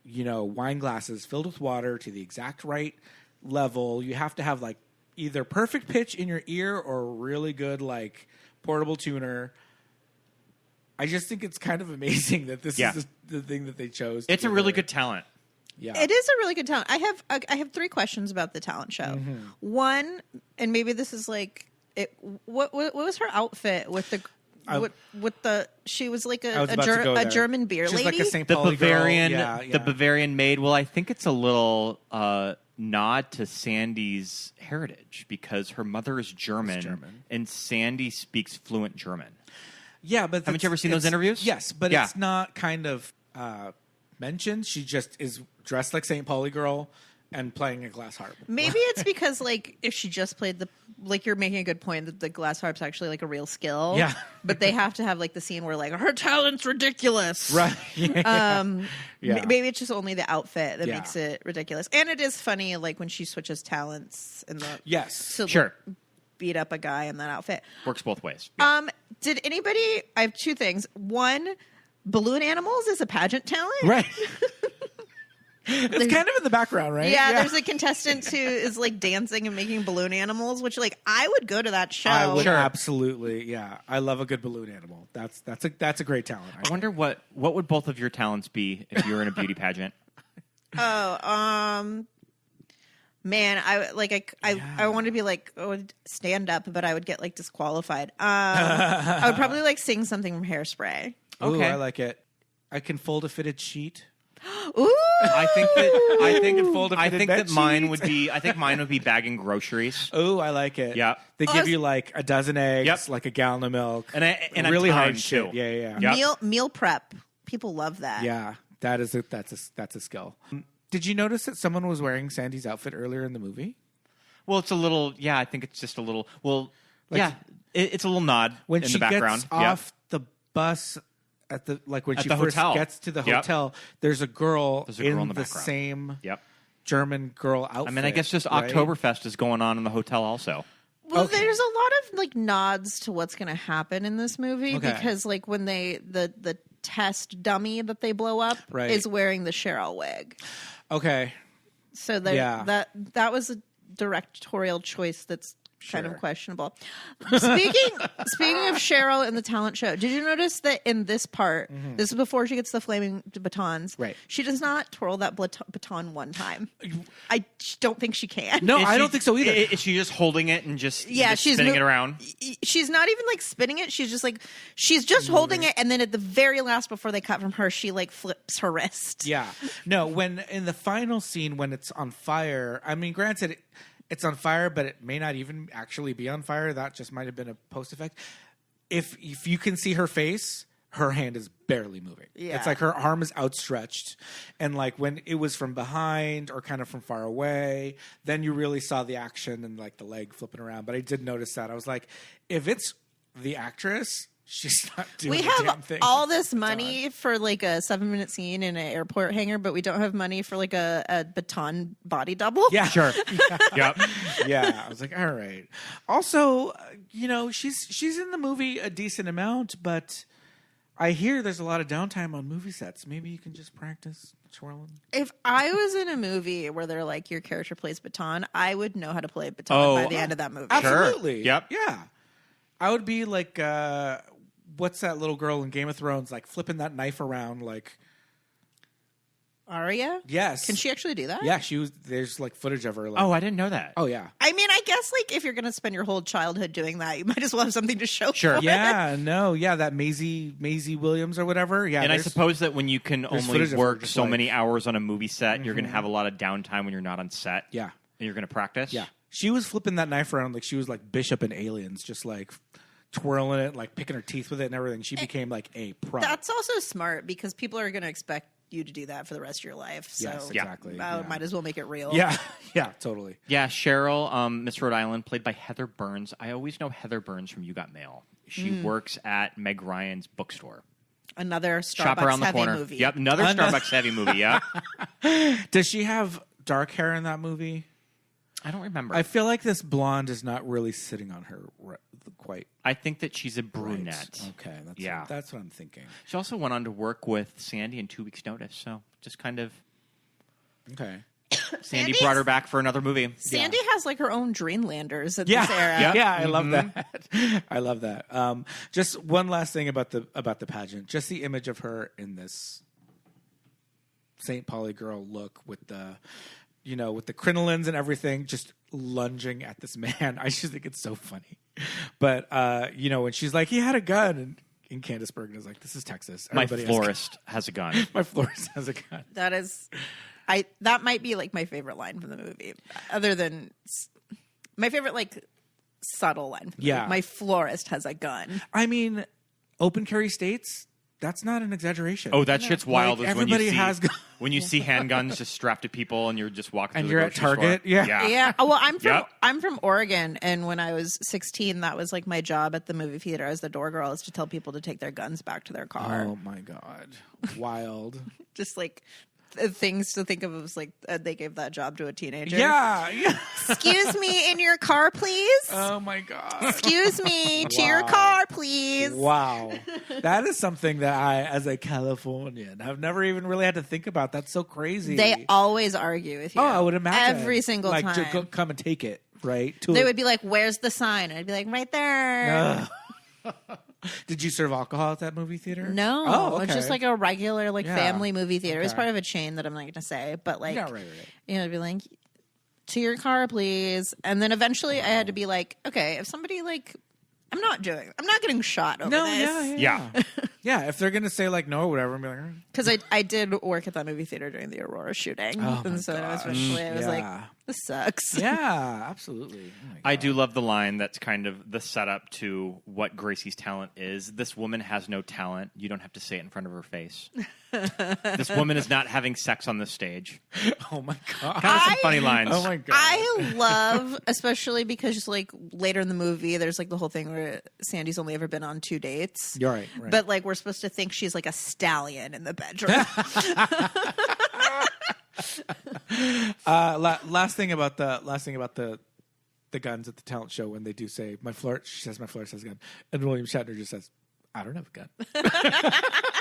wine glasses filled with water to the exact right level. You have to have like either perfect pitch in your ear or really good like portable tuner. I just think it's kind of amazing that this is the thing that they chose. It's a really good talent. Yeah, It is a really good talent. I have 3 questions about the talent show. Mm-hmm. One, and maybe this is like it. What was her outfit with the? With the she was like I was about to go a there. German beer She's lady. like a St. The Pauli Bavarian, girl. the Bavarian maid. Well, I think it's a little nod to Sandy's heritage because her mother is German. And Sandy speaks fluent German. Yeah, but Haven't you ever seen those interviews? Yes, but Yeah. it's not kind of mentioned. She just is dressed like St. Pauli girl and playing a glass harp. Maybe it's because, like, if she just played the, like, you're making a good point that the glass harp's actually like a real skill. Yeah. But they have to have like the scene where like her talent's ridiculous. Right. Yeah. Maybe it's just only the outfit that Yeah. makes it ridiculous. And it is funny, like when she switches talents in the Yes. to Sure. beat up a guy in that outfit. Works both ways. Did anybody? I have two things. One, balloon animals is a pageant talent. Right. It's kind of in the background, right? Yeah, there's a contestant who is like dancing and making balloon animals, which like I would go to that show. I would absolutely. Yeah, I love a good balloon animal. That's a great talent. I wonder what would both of your talents be if you were in a beauty pageant? Man, I want to be like stand up, but I would get like disqualified. I would probably like sing something from Hairspray. Ooh, Okay. I like it. I can fold a fitted sheet. Ooh, I think that bed mine sheet. would be. I think mine would be bagging groceries. Oh, I like it. Yeah. They give you like a dozen eggs, Yep. like a gallon of milk, And I'm really hard timed, shit. too. Yeah. Yep. meal prep. People love that. Yeah, that's a skill. Did you notice that someone was wearing Sandy's outfit earlier in the movie? Well, it's a little. Yeah, I think it's just a little. Well, it's a little nod When in she the background. gets off the bus at the when At she the first hotel. gets to the Yep. hotel, there's a girl There's a girl in in the the background. same Yep. German girl outfit. I mean, I guess just right? Oktoberfest is going on in the hotel also. Well, Okay. there's a lot of like nods to what's going to happen in this movie Okay. because like when the test dummy that they blow up Right. is wearing the Cheryl wig. Okay. So Yeah. that was a directorial choice that's kind Sure. of questionable. Speaking of Cheryl in the talent show, did you notice that in this part, this is before she gets the flaming batons, Right. she does not twirl that baton one time. I don't think she can. No, Is I she- don't think so either. Is she just holding it and just She's spinning it around? She's not even like spinning it. She's just holding it, and then at the very last, before they cut from her, she like flips her wrist. Yeah. No, when in the final scene when it's on fire, I mean, granted, it's on fire, but it may not even actually be on fire. That just might have been a post effect. If you can see her face, her hand is barely moving. Yeah. It's like her arm is outstretched. And like when it was from behind or kind of from far away, then you really saw the action and like the leg flipping around. But I did notice that. I was like, if it's the actress, she's not doing We a damn have thing. all this money for like a 7-minute scene in an airport hangar, but we don't have money for like a baton body double. Yeah. Sure. Yep. Yeah, I was like, all right. Also, she's in the movie a decent amount, but I hear there's a lot of downtime on movie sets. Maybe you can just practice twirling. If I was in a movie where they're like your character plays baton, I would know how to play baton by the end of that movie. Absolutely. Yep. Yeah. I would be like, what's that little girl in Game of Thrones, like flipping that knife around, like. Arya? Yes. Can she actually do that? Yeah, she was. There's like footage of her. Like, Oh, I didn't know that. oh yeah. I mean, I guess like if you're going to spend your whole childhood doing that, you might as well have something to show Sure. for it. Yeah, no, yeah, that Maisie Williams or whatever. Yeah, And I there's- suppose that when you can there's only footage of her work just so like- many hours on a movie set, you're going to have a lot of downtime when you're not on set. Yeah. And you're going to practice. Yeah. She was flipping that knife around like she was like Bishop in Aliens, just like twirling it, like picking her teeth with it and everything. She became like a pro. That's also smart because people are going to expect you to do that for the rest of your life. So Yes, exactly. Yeah. might as well make it real. Yeah. Yeah, totally. Yeah, Cheryl, Miss Rhode Island, played by Heather Burns. I always know Heather Burns from You Got Mail. She works at Meg Ryan's bookstore. Another Shop around Starbucks the heavy corner. movie. Yep, another Starbucks heavy movie. Yeah, Does she have dark hair in that movie? I don't remember. I feel like this blonde is not really sitting on her quite I think that she's a right. brunette. Okay, Yeah. that's what I'm thinking. She also went on to work with Sandy in 2 Weeks' Notice. So just kind of Okay. Sandy Sandy's- brought her back for another movie. Sandy has like her own Dreamlanders at Yeah, this era. Yeah. yeah, I love that. I love that. Just one last thing about the pageant. Just the image of her in this St. Pauli girl look with the, with the crinolines and everything, just lunging at this man. I just think it's so funny. But when she's like, he had a gun, and Candice Bergen is like, this is Texas. My Everybody florist has a gun. my florist has a gun. That might be like my favorite line from the movie, other than my favorite like subtle line. From the Yeah. movie. My florist has a gun. I mean, open carry states, That's not an exaggeration. Oh, that shit's wild. Like, Is when you everybody see has when you see handguns just strapped to people, and you're just walking. And through you're the at grocery Target? store. Yeah. Yeah. Oh, well, Yep. I'm from Oregon, and when I was 16, that was like my job at the movie theater as the door girl, is to tell people to take their guns back to their car. Oh my god, wild. Just like things to think of was like they gave that job to a teenager. Yeah. Excuse me, in your car, please. Oh my god. Excuse me, to your Wow. car, please. Wow. That is something that I, as a Californian, have never even really had to think about. That's so crazy. They always argue with you. Oh, I would imagine. every single like, time. to come and take it, right? To They would be like, "Where's the sign?" And I'd be like, "Right there." Did you serve alcohol at that movie theater? No, Oh, okay. it's just like a regular Yeah. family movie theater. It was Okay. part of a chain that I'm not going to say, but like, Yeah, right. you know, it'd be like, "To your car, please." And then eventually, I had to be like, "Okay, if somebody like, I'm not getting shot over No, this." Yeah. Yeah, if they're going to say like no or whatever, I'm like, Because I did work at that movie theater during the Aurora shooting, Oh, and my so gosh. eventually I was Yeah. like, "This sucks." yeah, absolutely. Oh my I God. do love the line that's kind of the setup to what Gracie's talent is. This woman has no talent. You don't have to say it in front of her face. This woman is not having sex on this stage. Oh my god. Kind of some funny lines. Oh my god. I love, especially because like later in the movie, there's like the whole thing where Sandy's only ever been on 2 dates. You're right. But like we're supposed to think she's like a stallion in the bedroom. Last thing about the guns at the talent show, when they do say my flirt, she says my flirt has a gun, and William Shatner just says, I don't have a gun.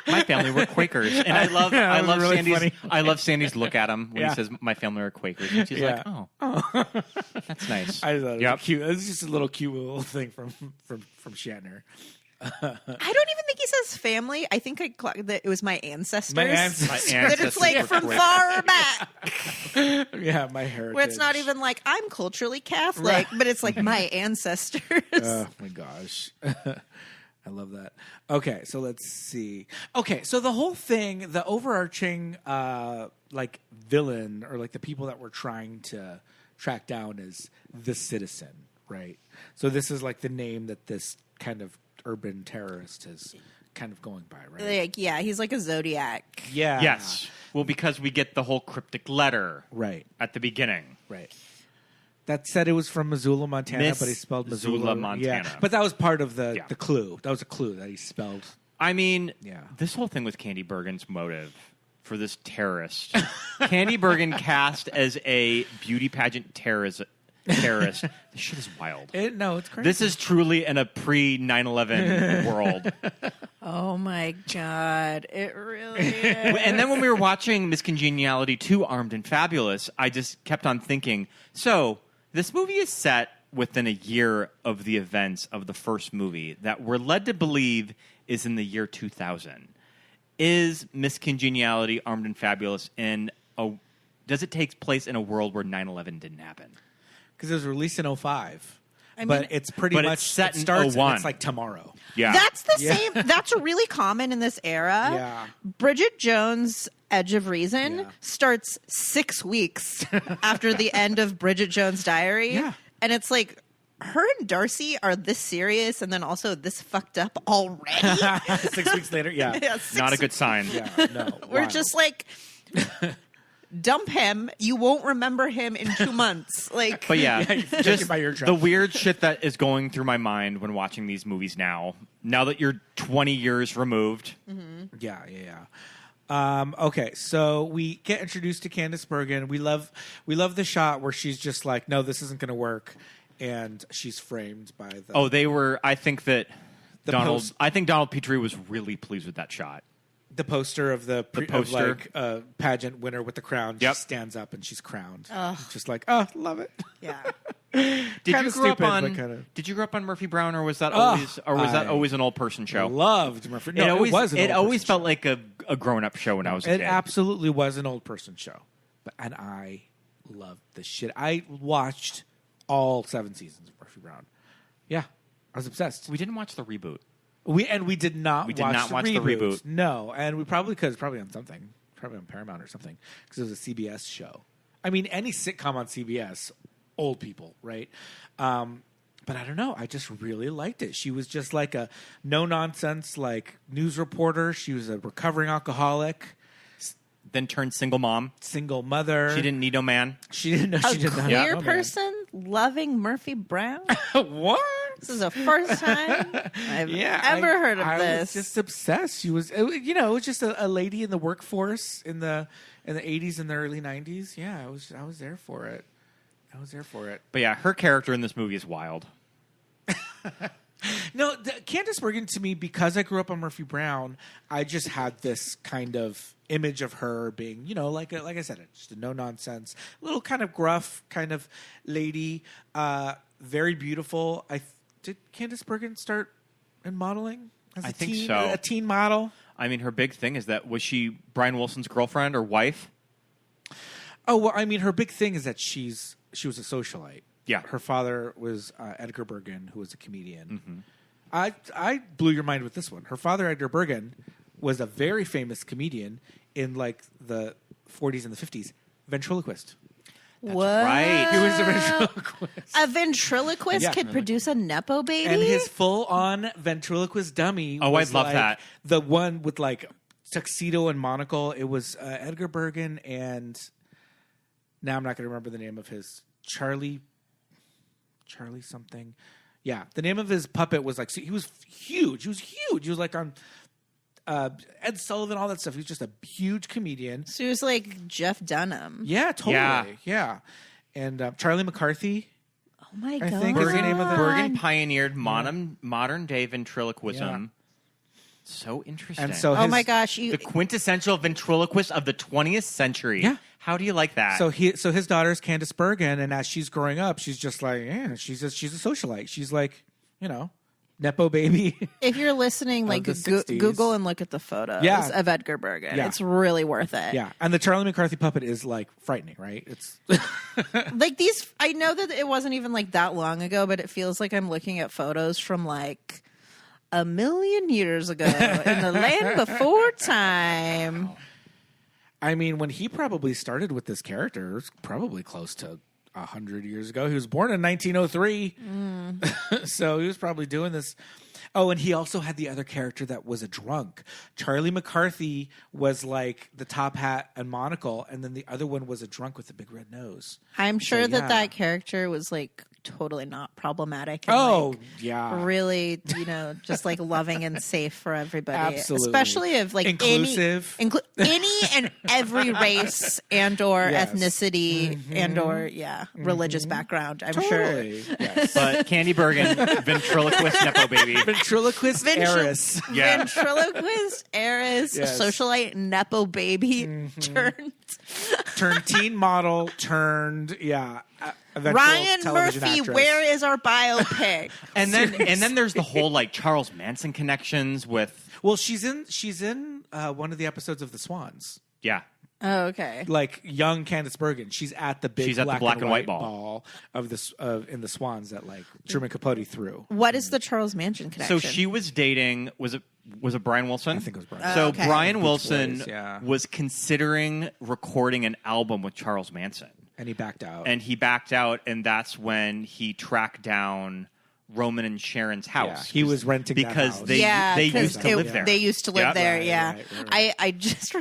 My family were Quakers, and I love that was really Sandy's. funny. I love Sandy's look at him when Yeah. he says, "My family are Quakers," and she's Yeah. like, "Oh, that's nice." I thought it was Yep. cute. It was just a little cute little thing from Shatner. I don't even think he says family. I think that it was my ancestors. My ancestors. My That it's like ancestors were from Quakers. far back, Yeah, my heritage. where it's not even like I'm culturally Catholic, but it's like my ancestors. Oh my gosh. I love that. Okay, so let's see. Okay, so the whole thing, the overarching like villain, or like the people that we're trying to track down, is the Citizen, right? So this is like the name that this kind of urban terrorist is kind of going by, right? Like, yeah, he's like a Zodiac. Yeah. Yes. Well, because we get the whole cryptic letter Right. at the beginning. Right. That said it was from Missoula, Montana, Miss but he spelled Missoula. Missoula, Montana. Yeah. But that was part of the Yeah. clue. That was a clue that he spelled. I mean, Yeah. this whole thing with Candy Bergen's motive for this terrorist. Candy Bergen cast as a beauty pageant terrorist. This shit is wild. No, it's crazy. This is truly in a pre-9/11 world. Oh my god, it really is. And then when we were watching Miss Congeniality 2, Armed and Fabulous, I just kept on thinking, so this movie is set within a year of the events of the first movie that we're led to believe is in the year 2000. Is Miss Congeniality, Armed and Fabulous does it take place in a world where 9/11 didn't happen? because it was released in 2005. I mean, but it's pretty but much it's set it in starts and 01. it's like tomorrow. Yeah. That's the same. That's really common in this era. Yeah. Bridget Jones' Edge of Reason Yeah. starts 6 weeks after the end of Bridget Jones' Diary. Yeah. And it's like, her and Darcy are this serious and then also this fucked up already. 6 weeks later, yeah. Yeah, 6 Not a good sign. Yeah, no. We're wild. just like, dump him. You won't remember him in 2 months. Like, But yeah, judge just it by your the trap. weird shit that is going through my mind when watching these movies now that you're 20 years removed. Yeah. Okay, so we get introduced to Candice Bergen. We love the shot where she's just like, no, this isn't going to work, and she's framed by the. Oh, they were. I think that The Donald. post- I think Donald Petrie was really pleased with that shot. the poster of the poster. of like pageant winner with the crown. Yep. She stands up and she's crowned. Just like, oh, love it. yeah. Did Kinda you grow up stupid, on? but kinda- Did you grow up on Murphy Brown, or was that Oh, that I always an old person show? Loved Murphy. No, it was. An It old always person felt show. like a grown up show when I was a It kid. absolutely was an old person show, and I loved the shit. I watched all 7 seasons of Murphy Brown. Yeah, I was obsessed. We didn't watch the reboot. We did not. We did watch not the watch the reboot. reboot. No, and we probably could. It's probably on something. Probably on Paramount or something, because it was a CBS show. I mean, any sitcom on CBS, old people, right? but I don't know. I just really liked it. She was just like a no nonsense like news reporter. She was a recovering alcoholic, Then turned single mom. single mother. She didn't need no man. She didn't know. A She did not. queer know, man. person loving Murphy Brown. What? This is the first time I've ever heard of I this. was just obsessed. She was, it was just a lady in the workforce in the 80s and the early 90s. Yeah, I was there for it. But yeah, her character in this movie is wild. No, Candice Bergen to me, because I grew up on Murphy Brown, I just had this kind of image of her being, like I said, just a no nonsense, little kind of gruff kind of lady, very beautiful. Did Candice Bergen start in modeling as I a think teen, so. a teen model? I mean, her big thing is that was she Brian Wilson's girlfriend or wife? Oh well, I mean, her big thing is that she was a socialite. Yeah. Her father was Edgar Bergen, who was a comedian. Mm-hmm. I blew your mind with this one. Her father, Edgar Bergen, was a very famous comedian in like the 40s and the 50s. Ventriloquist. What? Right. He was a ventriloquist. A ventriloquist Yeah. could produce a Nepo baby? And his full-on ventriloquist dummy Oh, was I'd love like that. the one with like tuxedo and monocle. It was Edgar Bergen and now I'm not going to remember the name of his Charlie something. Yeah, the name of his puppet was like, he was huge. He was like on Ed Sullivan, all that stuff. He was just a huge comedian. So he was like Jeff Dunham. Yeah, totally. Yeah. And Charlie McCarthy. Oh my I God. think is the name of the Bergen pioneered modern day ventriloquism. So interesting. And so Oh my gosh. the quintessential ventriloquist of the 20th century. Yeah. How do you like that? So his daughter's Candice Bergen, and as she's growing up, she's just like, she's a socialite. She's like, Nepo baby. If you're listening, like the 60s. Google and look at the photos of Edgar Bergen. Yeah. It's really worth it. Yeah, and the Charlie McCarthy puppet is like frightening, right? It's Like these, I know that it wasn't even like that long ago, but it feels like I'm looking at photos from like 1,000,000 years ago in the land before time. I mean, when he probably started with this character, it was probably close to 100 years ago. He was born in 1903, so he was probably doing this. Oh, and he also had the other character that was a drunk. Charlie McCarthy was like the top hat and monocle, and then the other one was a drunk with a big red nose. I'm sure So, yeah. that character was like totally not problematic. And, yeah. really, just like loving and safe for everybody. Absolutely. Especially of like Inclusive. any and every race and or Yes. ethnicity and or religious background. I'm sure. Totally. Yes. but Candy Bergen, ventriloquist Nepo baby. Ventriloquist heiress. Yeah. Ventriloquist, heiress, Yes. socialite, Nepo baby Turned teen model, turned, eventual Ryan television Murphy, actress. where is our biopic? And then there's the whole like Charles Manson connections with Well, she's in one of the episodes of The Swans. Oh, okay. Like young Candice Bergen, she's at the big She's at the black and white ball of this in the Swans that like Truman Capote threw. What is the Charles Manson connection? So she was dating was it Brian Wilson? I think it was Brian. So okay. Brian Wilson Boys, yeah. was considering recording an album with Charles Manson. And he backed out. And he backed out, and that's when he tracked down Roman and Sharon's house. Yeah, he was renting that because house. they used to live there. They used to live Yeah. there. Right, Yeah, right. I just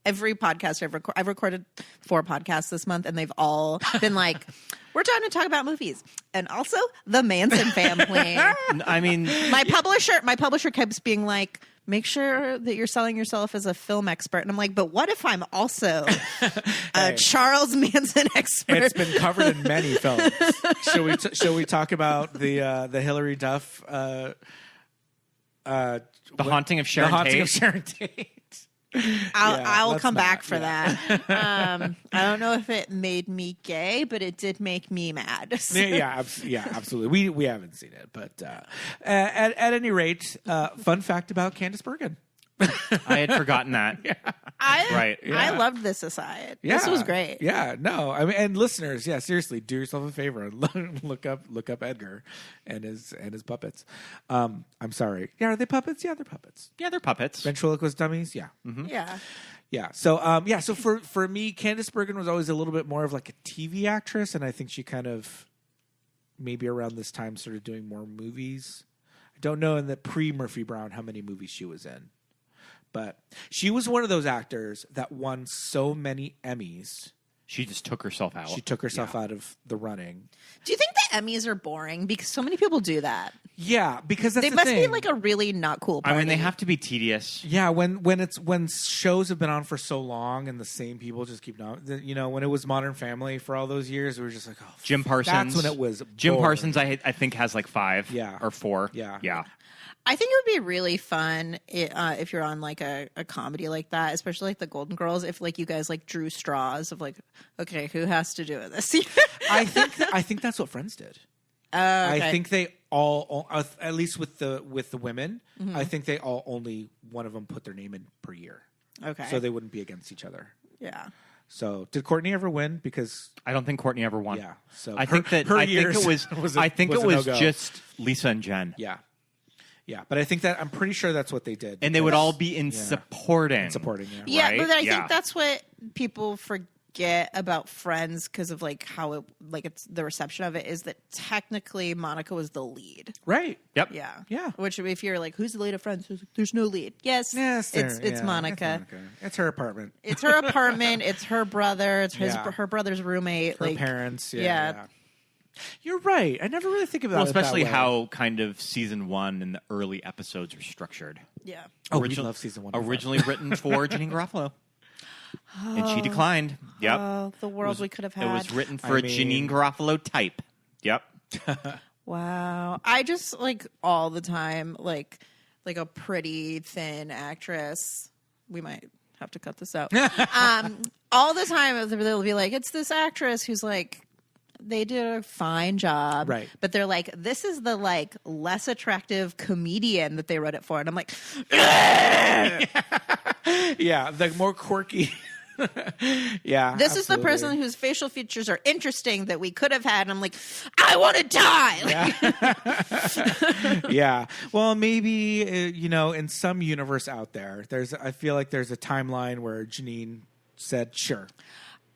every podcast I've recorded 4 podcasts this month, and they've all been like, "We're trying to talk about movies," and also the Manson family. I mean, my publisher keeps being like, make sure that you're selling yourself as a film expert. And I'm like, but what if I'm also a Charles Manson expert? It's been covered in many films. Shall we talk about the Hillary Duff The Haunting of Sharon The Haunting Tate? of Sharon Tate. I'll let's come not, back for that. I don't know if it made me gay, but it did make me mad. Yeah, absolutely. We haven't seen it, but at any rate, fun fact about Candice Bergen. I had forgotten that. Right. I loved this aside. Yeah, This was great. Yeah, no, I mean, and listeners, seriously, do yourself a favor and look up Edgar and his puppets. I'm sorry. Yeah, are they puppets? Yeah, they're puppets. Yeah, they're puppets. Ventriloquist dummies. Yeah. Yeah. Yeah. So, So for me, Candice Bergen was always a little bit more of like a TV actress, and I think she kind of maybe around this time started doing more movies. I don't know in the pre-Murphy Brown how many movies she was in. But she was one of those actors that won so many Emmys. She just took herself out. She took herself out of the running. Do you think the Emmys are boring? Because so many people do that. Yeah, because that's They the must thing. be like a really not cool party. I mean, they have to be tedious. Yeah, when shows have been on for so long and the same people just keep on, when it was Modern Family for all those years, we were just like, oh, Jim Parsons. That's when it was. Jim boring. Parsons, I think, has like 5 or 4. Yeah. I think it would be really fun if you're on like a comedy like that, especially like the Golden Girls. If like you guys like drew straws of like, okay, who has to do it this year? I think that's what Friends did. Okay. I think they all, at least with the women, I think they all only one of them put their name in per year. Okay. So they wouldn't be against each other. Yeah. So did Courtney ever win? Because I don't think Courtney ever won. Yeah. So I think it was no-go. just Lisa and Jen. Yeah. Yeah, but I think that I'm pretty sure that's what they did. And they would all be in supporting. Yeah, right? but I think that's what people forget about Friends because of like how it it's the reception of it is that technically Monica was the lead. Right. Yep. Yeah. Yeah. Which if you're like, who's the lead of Friends? There's no lead. Yes. It's Monica. It's her apartment. It's her apartment. It's her brother. It's her brother's roommate. Her parents. Yeah. You're right. I never really think about it especially that way. how kind of season 1 and the early episodes are structured. Yeah. Oh, we love season 1. Originally written for Janine Garofalo. And she declined. Yep. The world we could have had. It was written for a Janine Garofalo type. Yep. Wow. I just like all the time, like a pretty thin actress. We might have to cut this out. All the time they'll be like, it's this actress who's like, they did a fine job. Right. But they're like, this is the like less attractive comedian that they wrote it for. And I'm like, yeah, the more quirky. Yeah. this is the person whose facial features are interesting that we could have had. And I'm like, I want to die. Yeah. Well, maybe, in some universe out there, I feel like there's a timeline where Janine said, sure.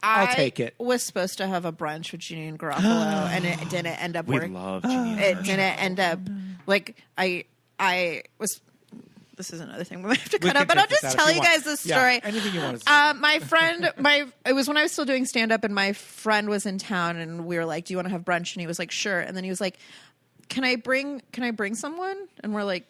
I'll take it. I was supposed to have a brunch with Janine Garofalo, and it didn't end up working. We love Janine. It didn't end up like I was. This is another thing we might have to cut out, but I'll just tell you guys this story. Yeah, anything you want to say. My friend, it was when I was still doing stand up, and my friend was in town, and we were like, "Do you want to have brunch?" And he was like, "Sure." And then he was like, "Can I bring someone?" And we're like,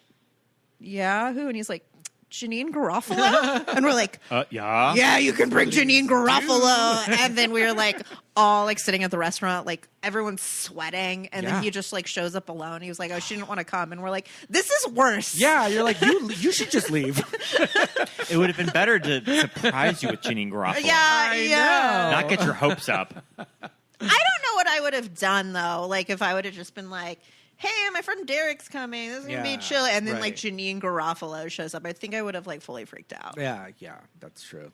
"Yeah, who?" And he's like, Janine Garofalo? And we're like, yeah, you can bring Janine Garofalo. And then we were like all like sitting at the restaurant, like everyone's sweating. And then he just like shows up alone. He was like, oh, she didn't want to come. And we're like, this is worse. Yeah, you're like, you should just leave. It would have been better to surprise you with Janine Garofalo. Yeah. Not get your hopes up. I don't know what I would have done though. Like if I would have just been like, hey, my friend Derek's coming. This is going to be chill. And then, like, Janine Garofalo shows up. I think I would have, like, fully freaked out. Yeah, that's true.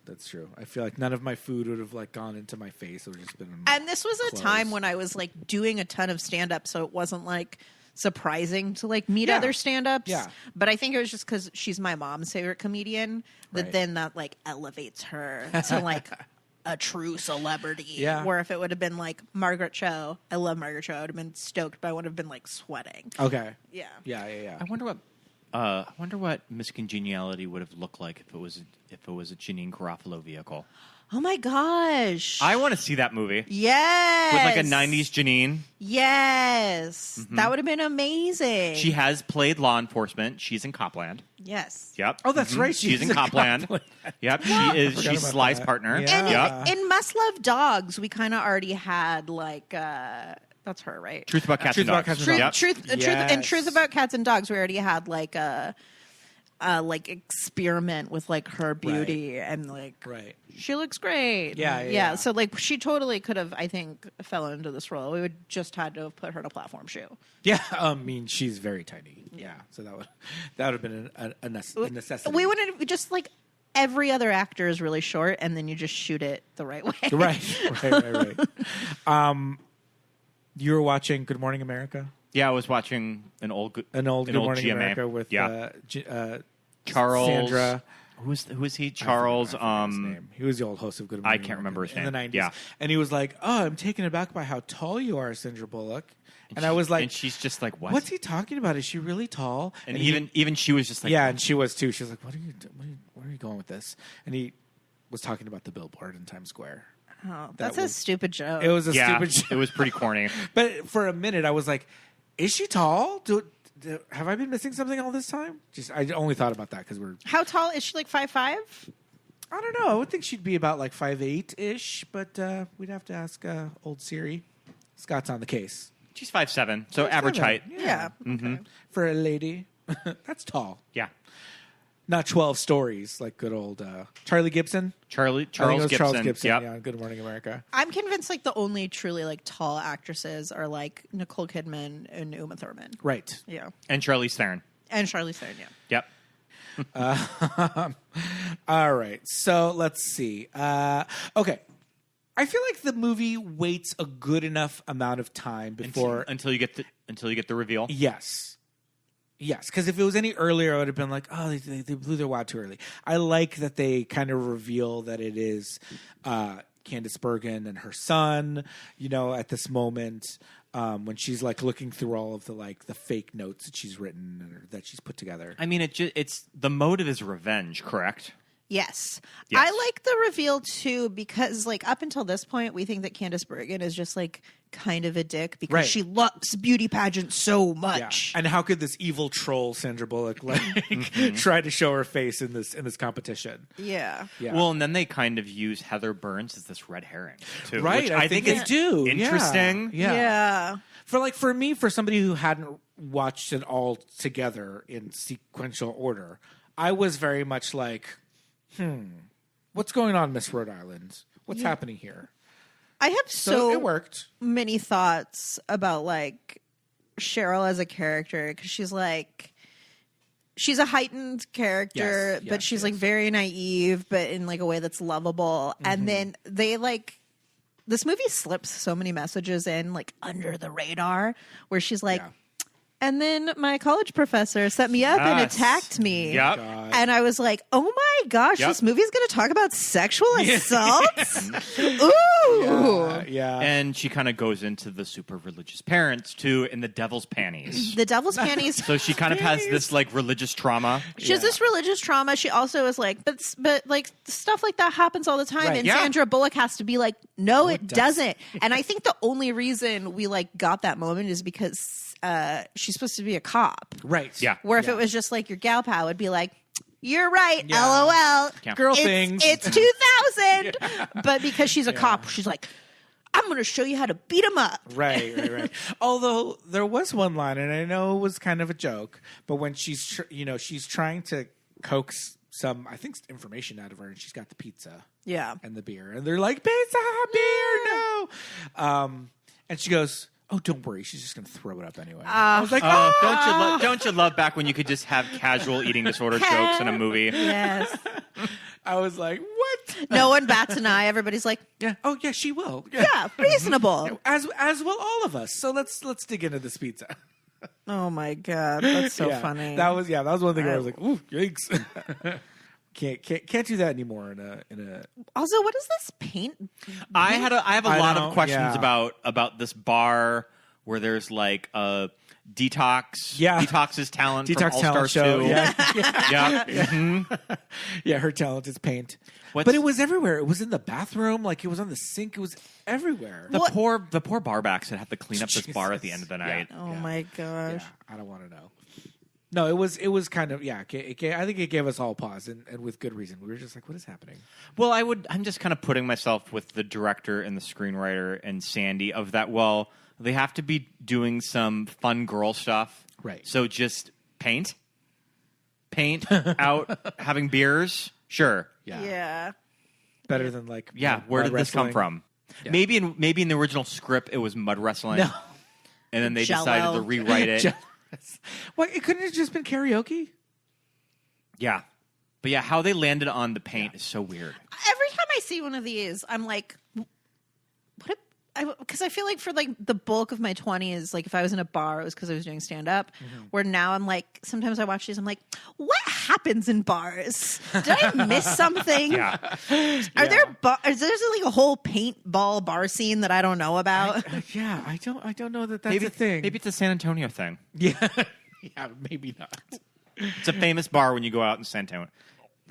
I feel like none of my food would have, like, gone into my face. It would have just been And this was a time when I was, like, doing a ton of stand-up, so it wasn't, like, surprising to, like, meet other stand-ups. Yeah. But I think it was just because she's my mom's favorite comedian that then that, like, elevates her to, like... a true celebrity. Yeah. Where if it would have been like Margaret Cho, I love Margaret Cho, I would have been stoked, but I would have been like sweating. Okay. Yeah. Yeah. I wonder what Miss Congeniality would have looked like if it was a Janine Garofalo vehicle. Oh my gosh. I want to see that movie. Yes. With like a 90s Janine. Yes. Mm-hmm. That would have been amazing. She has played law enforcement. She's in Copland. Yes. Yep. Oh, that's right. She's in Copland. Yep. She's Sly's partner. Yeah. And in Must Love Dogs, we kind of already had like that's her, right? Truth About Cats and Dogs. Truth About Cats and Dogs, we already had like a like experiment with like her beauty and like she looks great. Yeah. So like she totally could have, I think, fell into this role. We would just had to have put her in a platform shoe. Yeah, I mean she's very tiny. Yeah, so that would have been a necessity. We wouldn't just like every other actor is really short, and then you just shoot it the right way. Right. You were watching Good Morning America? Yeah, I was watching an old Good Morning GMA. America with Charles, Sandra Who was he? Charles. I forgot his name. He was the old host of Good Morning I can't remember his in the name. 90s. Yeah. And he was like, "Oh, I'm taken aback by how tall you are, Sandra Bullock." And I was like, and she's just like, "What? What's he talking about? Is she really tall?" And even she was just like, yeah, and she was too. She was like, where are you going with this? And he was talking about the billboard in Times Square. Oh, that's a stupid joke. It was a yeah, stupid joke. It was pretty corny. But for a minute, I was like, is she tall? Have I been missing something all this time? I only thought about that because we're... How tall is she? Like 5'5"? I don't know. I would think she'd be about like 5'8"-ish, but we'd have to ask old Siri. Scott's on the case. She's 5'7", so average height. Yeah. Okay. For a lady. That's tall. Yeah. Not 12 stories like good old Charlie Gibson. Charles Gibson. Gibson. Yep. Yep. Yeah, Good Morning America. I'm convinced like the only truly like tall actresses are like Nicole Kidman and Uma Thurman. Right. Yeah. And Charlize Theron. And Charlize Theron, yeah. Yep. All right. So let's see. Okay. I feel like the movie waits a good enough amount of time before until you get the reveal. Yes, because if it was any earlier, I would have been like, oh, they blew their wad too early. I like that they kind of reveal that it is Candice Bergen and her son. You know, at this moment when she's like looking through all of the fake notes that she's written or that she's put together. I mean, it's the motive is revenge, correct? Yes. Yes. I like the reveal too because like up until this point we think that Candice Bergen is just like kind of a dick because Right. she loves beauty pageants so much. And how could this evil troll Sandra Bullock try to show her face in this competition? Yeah. Yeah. Well, and then they kind of use Heather Burns as this red herring, too. Right, Which I think they do. interesting. Yeah. For me, for somebody who hadn't watched it all together in sequential order, I was very much like, what's going on, Miss Rhode Island? What's happening here? I have So it worked. many thoughts about like Cheryl as a character because she's a heightened character, Yes, but she's she like is. very naive, but in like a way that's lovable. And then they like this movie slips so many messages in like under the radar where she's like, Yeah. and then my college professor set me up and Yes. attacked me. Yep. And I was like, oh my gosh, Yep. this movie's going to talk about sexual assaults? Ooh. Yeah. And she kind of goes into the super religious parents, too, in the devil's panties. The devil's panties. So she kind of has this, like, religious trauma. She has this religious trauma. She also is like, but like stuff like that happens all the time. Right. And Yeah. Sandra Bullock has to be like, no, it doesn't. doesn't. And I think the only reason we like got that moment is because she's supposed to be a cop. Right. Yeah. Where if it was just like your gal pal would be like, you're right, Yeah. LOL. Yeah. Girl it's, things. It's 2000. But because she's a cop, she's like, I'm going to show you how to beat him up. Right. Although there was one line, and I know it was kind of a joke, but when she's she's trying to coax some, I think, information out of her, and she's got the pizza Yeah. and the beer, and they're like, pizza, beer, no. And she goes, oh, don't worry, she's just going to throw it up anyway. I was like, Don't you love back when you could just have casual eating disorder jokes in a movie? Yes. I was like, what? No one bats an eye. Everybody's like, Yeah. Oh, yeah, she will. yeah, reasonable. As will all of us. So let's dig into this pizza. Oh my God. That's so Yeah. funny. That was one thing where I was like, ooh, yikes. Can't do that anymore in a Also, what is this paint? I have a I lot know, of questions yeah. about this bar where there's like a detox. Yeah. Detox's talent Detox from All talent Stars show. 2. Yeah. Yeah. Mhm. Yeah, her talent is paint. What's- But it was everywhere. It was in the bathroom, like it was on the sink. It was everywhere. The poor barbacks that have to clean up this bar at the end of the night. Oh my gosh. Yeah, I don't want to know. No, it was kind of I think it gave us all pause, and with good reason. We were just like, what is happening? Well, I'm just kind of putting myself with the director and the screenwriter and Sandy of that. Well, they have to be doing some fun girl stuff, Right. So just paint out, having beers, sure. Yeah. Better than like Yeah, where did this come from? Yeah. Maybe in the original script it was mud wrestling. No. And then they Jell-O. decided to rewrite it. Well, it couldn't have just been karaoke. Yeah. But yeah, how they landed on the paint is so weird. Every time I see one of these, I'm like, what? because I feel like for like the bulk of my 20s, like if I was in a bar, it was because I was doing stand up. Where now I'm like, sometimes I watch these, I'm like, what happens in bars? Did I miss something? Yeah. Are there is there like a whole paintball bar scene that I don't know about? I don't know that that's Maybe a thing. Maybe it's a San Antonio thing. Yeah, maybe not. It's a famous bar when you go out in San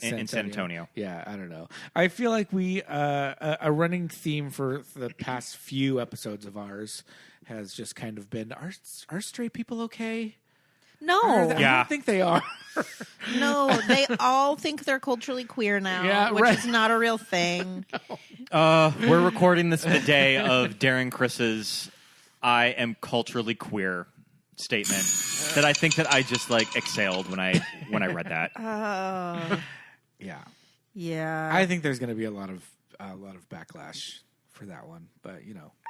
Antonio. Yeah, I don't know. I feel like we a running theme for the past few episodes of ours has just kind of been: are straight people okay? No, I don't think they are. no, they all think they're culturally queer now, which is not a real thing. We're recording this the day of Darren Chris's "I am culturally queer" statement that I think that I just like exhaled when I read that. Yeah. I think there's going to be a lot of backlash for that one, but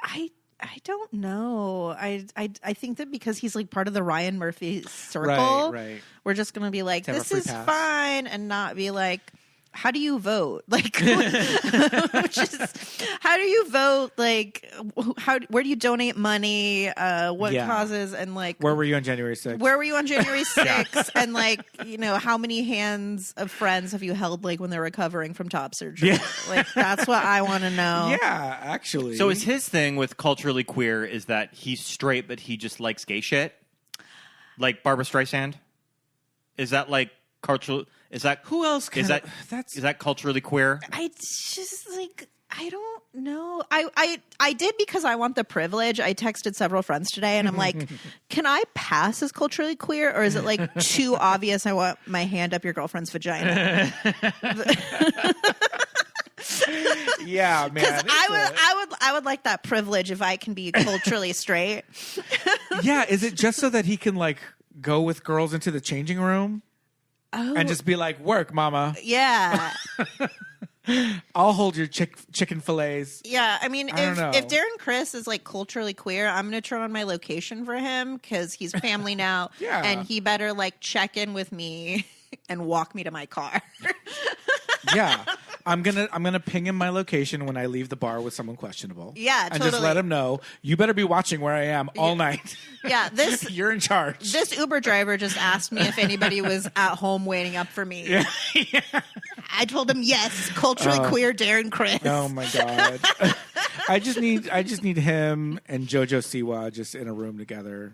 I don't know. I think that because he's like part of the Ryan Murphy circle, right. we're just going to be like, Have a this free is pass. fine, and not be like, how do you vote? Like, which is, how do you vote? Like, where do you donate money? What causes? And like, where were you on January 6th? Where were you on January 6th? And like, how many hands of friends have you held like when they're recovering from top surgery? Yeah. Like, that's what I want to know. Yeah, actually. So is his thing with culturally queer is that he's straight, but he just likes gay shit? Like Barbra Streisand? Is that like cultural? Is that who else? Is that culturally queer? I just like I don't know. I did because I want the privilege. I texted several friends today, and I'm like, can I pass as culturally queer, or is it like too obvious? I want my hand up your girlfriend's vagina. Yeah, man. Because I would like that privilege if I can be culturally straight. Yeah, is it just so that he can like go with girls into the changing room? And just be like, work, mama. Yeah. I'll hold your chicken fillets. Yeah, I mean, if know. Darren Criss is like culturally queer, I'm going to turn on my location for him because he's family now. Yeah. And he better like check in with me and walk me to my car. Yeah. I'm gonna ping him my location when I leave the bar with someone questionable. Yeah, and just let him know you better be watching where I am all night. Yeah, you're in charge. This Uber driver just asked me if anybody was at home waiting up for me. Yeah. I told him yes, culturally queer Darren Criss. Oh my god! I just need him and JoJo Siwa just in a room together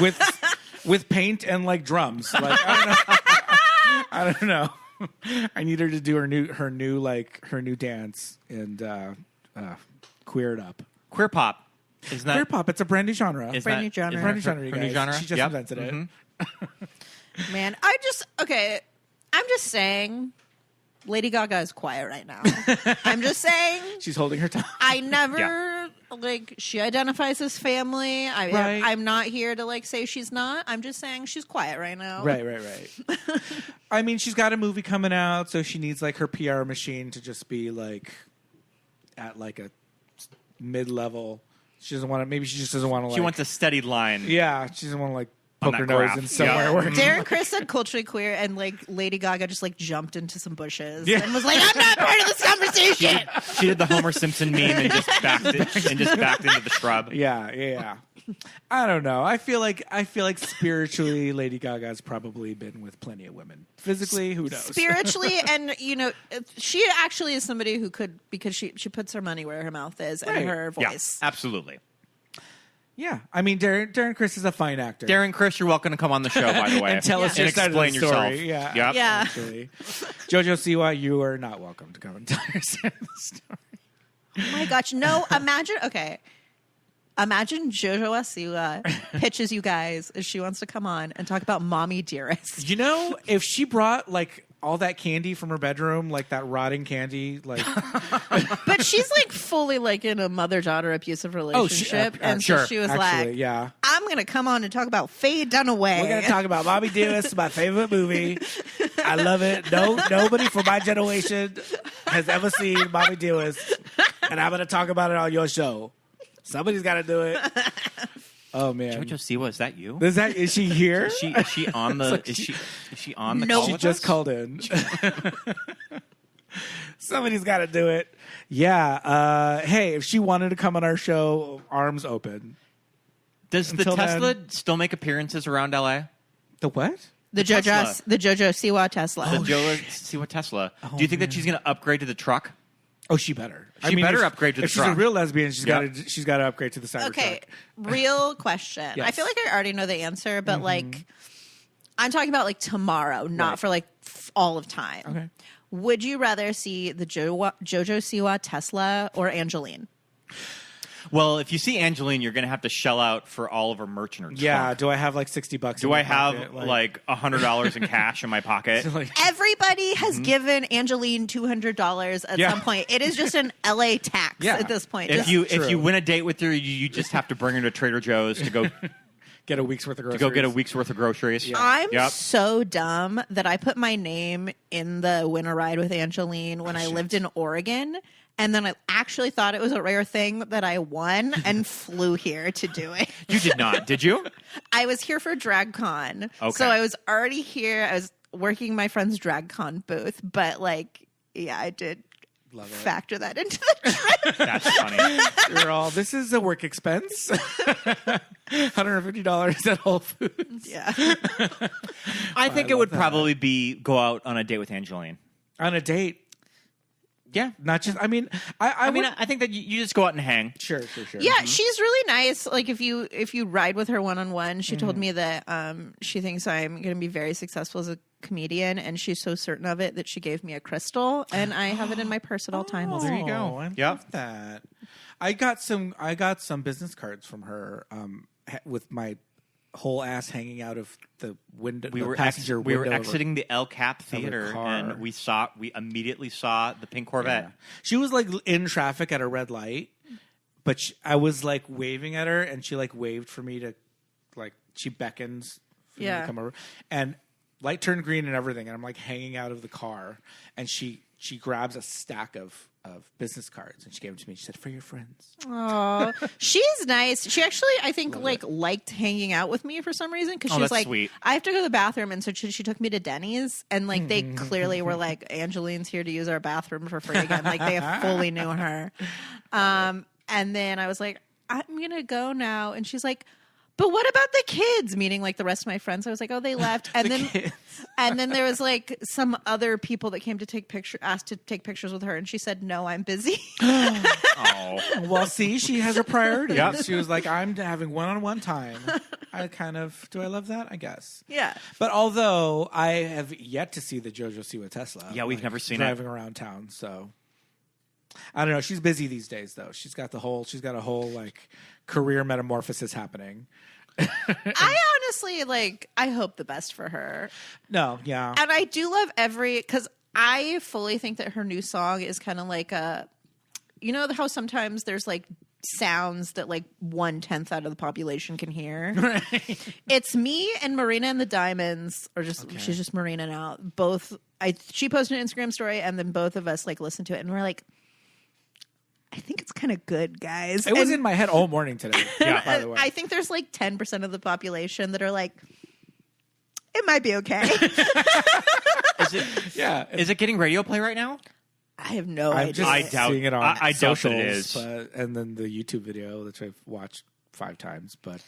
with paint and like drums. Like I don't know. I need her to do her new dance and queer it up. Queer pop. Isn't that Queer pop? It's a brand new genre. Brand new genre. Brand new genre. You Brand new guys. genre? She just Yep. invented it. Man, I'm just saying Lady Gaga is quiet right now. I'm just saying She's holding her tongue. I never she identifies as family. Right. I'm not here to like say she's not. I'm just saying she's quiet right now. Right. I mean, she's got a movie coming out, so she needs like her PR machine to just be like at like a mid-level. She doesn't want to. Maybe she just doesn't want to. Like, she wants a steady line? Yeah, she doesn't want to like On poke her that nose graph. in somewhere. Yeah. Where Darren Criss said culturally queer, and like Lady Gaga just like jumped into some bushes Yeah. and was like, "I'm not part of this conversation." She did the Homer Simpson meme and just backed into the shrub. Yeah. I don't know. I feel like spiritually, Lady Gaga's probably been with plenty of women. Physically, who knows? Spiritually, and she actually is somebody who could, because she puts her money where her mouth is and Right. her Yeah, voice. absolutely. Yeah, I mean, Darren Criss is a fine actor. Darren Criss, you're welcome to come on the show, by the way. and tell us your and side of the explain story. yourself. Yeah, Yep. Yeah. Actually. JoJo Siwa, you are not welcome to come and tell your side of the story. Oh my gosh, no! Imagine JoJo Siwa pitches you guys if she wants to come on and talk about Mommy Dearest. You know, if she brought like all that candy from her bedroom, like that rotting candy, like But she's like fully like in a mother-daughter abusive relationship, and so sure, she was actually, like, yeah. I'm gonna come on and talk about Faye Dunaway. We're gonna talk about Mommy Dearest, my favorite movie. I love it. Nobody from my generation has ever seen Mommy Dearest, and I'm gonna talk about it on your show. Somebody's got to do it. Oh man, JoJo Siwa, is that you? Is she here? Is she on the? Is she on the? No. Call She with just us? called in. Somebody's got to do it. Yeah. Hey, if she wanted to come on our show, arms open. Does the Until Tesla then- still make appearances around LA? The what? The Tesla. Jojo Siwa Tesla. The Jojo Siwa Tesla. Do you think that she's going to upgrade to the truck? Oh, she better. She better if- upgrade to the if she's a truck. real lesbian, she's Yep. got to upgrade to the Cybertruck. Okay, real question. I Yes. feel like I already know the answer, but like, I'm talking about like tomorrow, not Right. for like all of time. Okay. Would you rather see the Jojo Siwa Tesla or Angeline? Well, if you see Angeline, you're going to have to shell out for all of her merch in her Yeah. trunk. Do I have like $60? Do in I my have pocket? like $100 in cash in my pocket? like Everybody has given Angeline $200 at Yeah. some point. It is just an LA tax Yeah. at this point. If Just- you win a date with her, you just have to bring her to Trader Joe's to go get a week's worth of groceries? to go get a week's worth of groceries. I'm Yep. so dumb that I put my name in the winter ride with Angeline when I lived in Oregon. And then I actually thought it was a rare thing that I won and flew here to do it. You did not, did you? I was here for DragCon. Okay. So I was already here. I was working my friend's DragCon booth. But, like, yeah, I did Love it. factor that into the trip. That's funny. You're all. This is a work expense. $150 at Whole Foods. Yeah. I think it love would that. probably be go out on a date with Angeline. On a date. Yeah. Not just. I mean. I I mean, would- I think that you just go out and hang. Sure. Yeah, she's really nice. Like if you ride with her one-on-one, she told me that she thinks I'm going to be very successful as a comedian, and she's so certain of it that she gave me a crystal, and I have it in my purse at all times. Oh, there you go. I Yep. love that. I got some business cards from her with my whole ass hanging out of the window. We the were passenger we were window of her- exiting the El Cap Theater, car. and we immediately saw the pink Corvette. Yeah. She was like in traffic at a red light, but I was like waving at her, and she like waved for me to, like she beckons for me Yeah. to come over, and light turned green and everything, and I'm like hanging out of the car, and she grabs a stack of business cards and she gave them to me. She said, "For your friends." Oh, she's nice. She actually, I think, liked hanging out with me for some reason because Oh, she was that's like, sweet. I have to go to the bathroom, and so she took me to Denny's, and like they clearly were like, Angeline's here to use our bathroom for free again. Like they fully knew her. And then I was like, I'm gonna go now, and she's like, but what about the kids? Meaning like the rest of my friends. I was like, oh, they left. And then there was like some other people that came to asked to take pictures with her, and she said, no, I'm busy. Oh, Well, see, she has her priorities. Yep. She was like, I'm having one-on-one time. Do I love that? I guess. Yeah. But although I have yet to see the Jojo Siwa Tesla. Yeah, we've never seen it. driving around town, so I don't know. She's busy these days, though. She's got a whole like career metamorphosis happening. I honestly I hope the best for her. No, yeah. And I do love because I fully think that her new song is kind of like you know how sometimes there's like sounds that like 1/10 out of the population can hear. Right. It's me and Marina and the Diamonds, or just she's just Marina now. Both she posted an Instagram story, and then both of us like listened to it, and we're like, I think it's kind of good, guys. It was And in my head all morning today. Yeah, by the way. I think there's like 10% of the population that are like, it might be okay. yeah. is it getting radio play right now? I have no I'm idea. just I doubt- seeing it on I doubt that it socials, is. and then the YouTube video that I've watched 5 times. But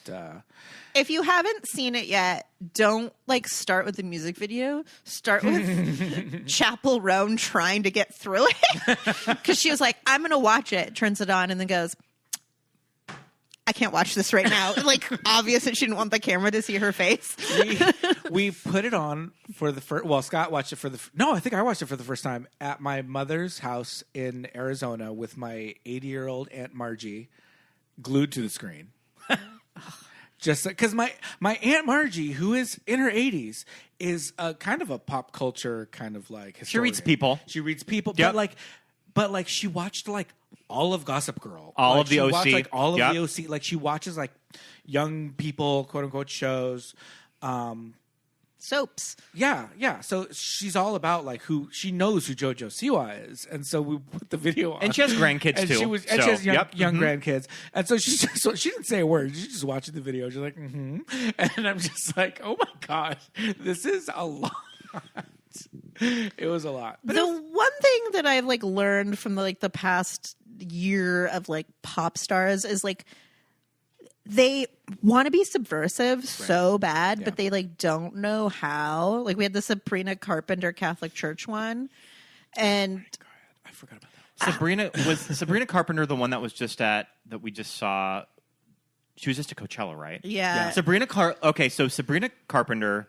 If you haven't seen it yet, don't like start with the music video. Start with Chapel Roan trying to get through it. Because she was like, I'm going to watch it. Turns it on and then goes, I can't watch this right now. Like, obvious that she didn't want the camera to see her face. we put it on for the first. Well, Scott watched it I think I watched it for the first time at my mother's house in Arizona with my 80-year-old Aunt Margie glued to the screen. Just because my Aunt Margie, who is in her 80s, is a kind of a pop culture kind of like historian. She reads people. She reads people, Yep. but like she watched like all of Gossip Girl, All Like, of the she OC. watched, like all of Yep. the OC. Like she watches like young people, quote unquote, shows. Soaps. Yeah. So she's all about like she knows who JoJo Siwa is, and so we put the video on. And she has grandkids, and too. She So, has young yep. grandkids, and so she didn't say a word. She's just watching the video. She's like, and I'm just like, oh my god, this is a lot. It was a lot. But The one thing that I've like learned from the past year of like pop stars is like they want to be subversive so bad, but they like don't know how. Like we had the Sabrina Carpenter Catholic Church one, and I forgot about that. Sabrina Carpenter the one that was just that we just saw. She was just at Coachella, right? Yeah. Sabrina Carpenter.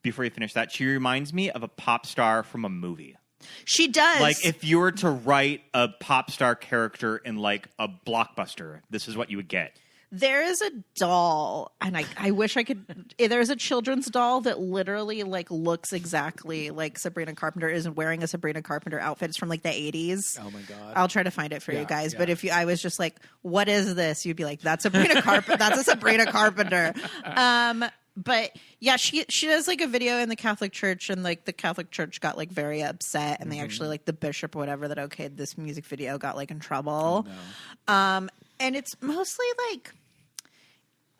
Before you finish that, she reminds me of a pop star from a movie. she does. Like if you were to write a pop star character in like a blockbuster, this is what you would get. There is a doll, and I wish I could. There's a children's doll that literally like looks exactly like Sabrina Carpenter is wearing a Sabrina Carpenter outfit. It's from like the 80s. Oh my God. I'll try to find it for you guys. yeah. But if I was just like, "What is this?" You'd be like, "That's Sabrina Carpenter. That's a Sabrina Carpenter." But yeah, she does like a video in the Catholic Church, and like the Catholic Church got like very upset, and they actually like the bishop or whatever that okayed this music video got like in trouble. And it's mostly like.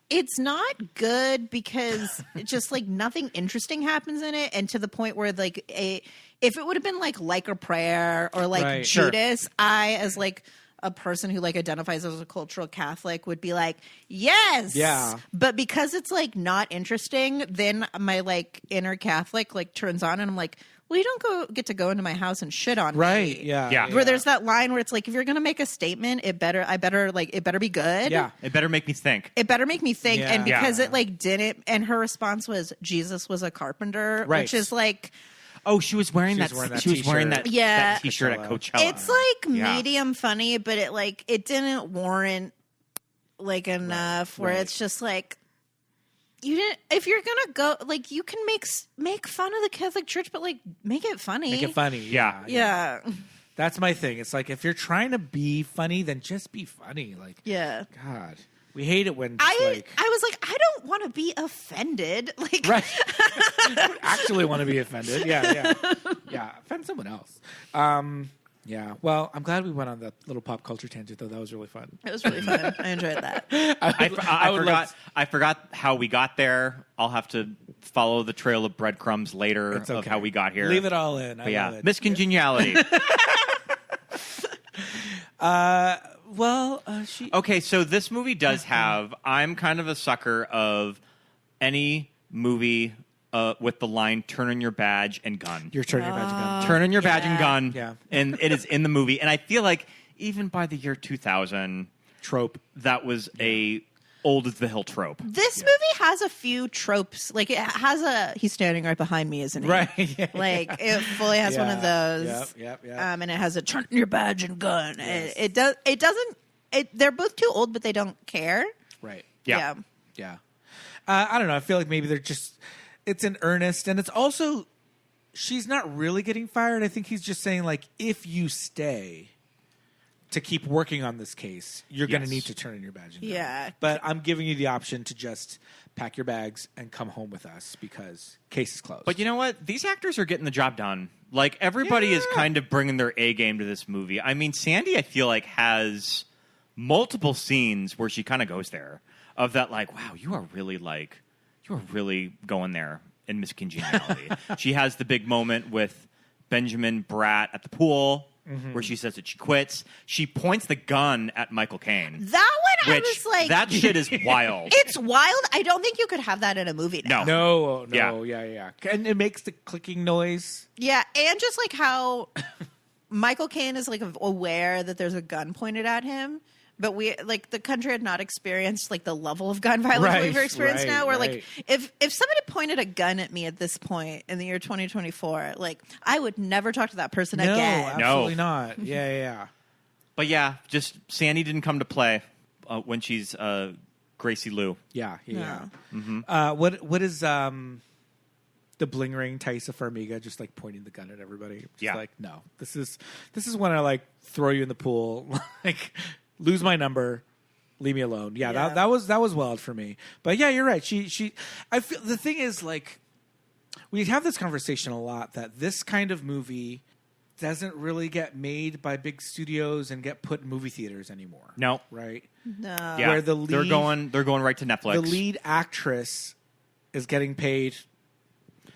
It's not good because it's just like nothing interesting happens in it, and to the point where like if it would have been like a prayer or like Right. Judas, I as like a person who like identifies as a cultural Catholic would be like, yes, Yeah. But because it's like not interesting, then my like inner Catholic like turns on, and I'm like, well, you don't get to go into my house and shit on Right. me. Yeah. Where there's that line where it's like, if you're gonna make a statement, it better be good. Yeah. It better make me think. It better make me think. Yeah. And because Yeah. it like didn't, and her response was Jesus was a carpenter, Right. which is like, Oh, she was wearing that. She was wearing that Yeah. that T-shirt at Coachella. it's like Yeah. medium funny, but it didn't warrant like enough where Right. it's just like, you didn't, if you're gonna go, like you can make fun of the Catholic Church, but like make it funny. Make it funny. Yeah. Yeah. That's my thing. It's like if you're trying to be funny, then just be funny. Like, Yeah. God, we hate it when just like I was like, I don't want to be offended. Like, right. Actually want to be offended. Yeah. Offend someone else. Yeah. Well, I'm glad we went on that little pop culture tangent, though. That was really fun. it was really fun. I enjoyed that. I forgot how we got there. I'll have to follow the trail of breadcrumbs later It's okay. of how we got here. Leave it all in. But yeah, love it. Miss Congeniality. She. Okay, so this movie does have. I'm kind of a sucker of any movie with the line "Turn on your badge and gun." You're turning your magic gun. Turn on your badge and gun. Yeah. And it is in the movie. And I feel like even by the year 2000, Trope. that was a old as the hill trope. This movie has a few tropes. Like it has he's standing right behind me, isn't he? Right. Yeah. Like it fully has one of those. Yep. And it has a turn your badge and gun. Yes. It doesn't. They're both too old, but they don't care. Right. Yeah. Yeah. I don't know. I feel like maybe they're just. It's in earnest, and it's also. She's not really getting fired. I think he's just saying like, if you stay. To keep working on this case, you're going to need to turn in your badge. Yeah. But I'm giving you the option to just pack your bags and come home with us because case is closed. But you know what? These actors are getting the job done. Like, everybody is kind of bringing their A game to this movie. I mean, Sandy, I feel like, has multiple scenes where she kind of goes there of that, like, wow, you are really going there in Miss Congeniality. She has the big moment with Benjamin Bratt at the pool. Where she says that she quits. She points the gun at Michael Caine. That one, I Which, was like, that shit is wild. It's wild. I don't think you could have that in a movie now. No. Yeah. Yeah. And it makes the clicking noise. Yeah, and just like how Michael Caine is like aware that there's a gun pointed at him, but we like the country had not experienced like the level of gun violence Right, we've experienced right, now. Where right. like if somebody pointed a gun at me at this point in the year 2024, like I would never talk to that person No, again. absolutely not. Yeah. But yeah, just Sandy didn't come to play when she's Gracie Lou. Yeah. No. What is the bling ring Taisa Farmiga just like pointing the gun at everybody? Just Yeah. like, no. This is when I like throw you in the pool, like lose my number, leave me alone. Yeah. That was wild for me. But yeah, you're right. She I feel the thing is like we have this conversation a lot that this kind of movie doesn't really get made by big studios and get put in movie theaters anymore. No. Right? No. Yeah. Where the they're going right to Netflix. The lead actress is getting paid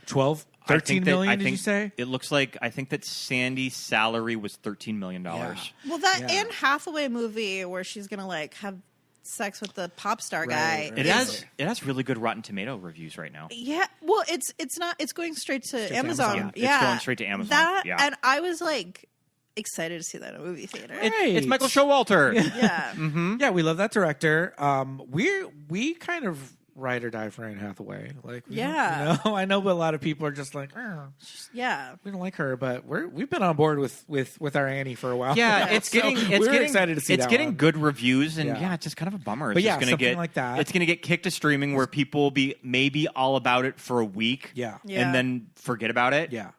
$12 13 million, did you say? It looks like, I think that Sandy's salary was $13 million. Yeah. Well, that Anne Hathaway movie where she's going to like have sex with the pop star guy. It has really good Rotten Tomato reviews right now. Yeah. Well, it's going straight to Amazon. Yeah, it's going straight to Amazon. And I was like excited to see that in a movie theater. It's Michael Showalter. Yeah. Mm-hmm. Yeah, we love that director. We kind of ride or die for Anne Hathaway. Like, I know, but a lot of people are just like, we don't like her, but we've been on board with our Annie for a while. Yeah, it's getting excited to see it's that getting one. good reviews, and it's just kind of a bummer. But it's just gonna something get like that. It's going to get kicked to streaming where people will be maybe all about it for a week, and then forget about it. Yeah,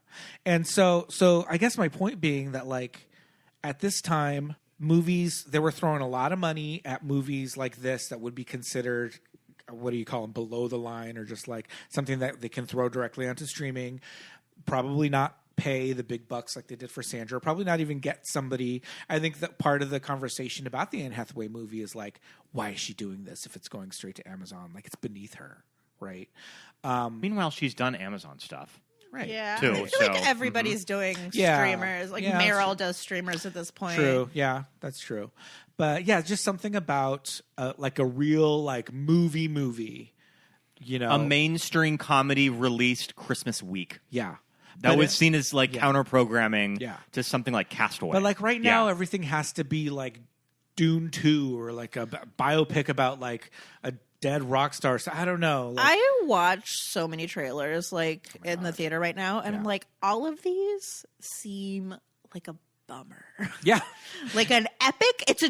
and so I guess my point being that like at this time, movies they were throwing a lot of money at movies like this that would be considered, what do you call them, below the line, or just like something that they can throw directly onto streaming, probably not pay the big bucks like they did for Sandra, probably not even get somebody. I think that part of the conversation about the Anne Hathaway movie is like, why is she doing this if it's going straight to Amazon? Like, it's beneath her, right? Meanwhile, she's done Amazon stuff. Right. Yeah. Too, I feel like everybody's doing streamers. Like Meryl does streamers at this point. True. Yeah, that's true. But yeah, just something about like a real like movie, you know. A mainstream comedy released Christmas week. Yeah. That was seen as like counter programming to something like Castaway. But like right now, everything has to be like Dune 2 or like a biopic about like a dead rock star. So I don't know. Like, I watch so many trailers like in the theater right now, and I'm like, all of these seem like a bummer. Yeah. Like an epic. It's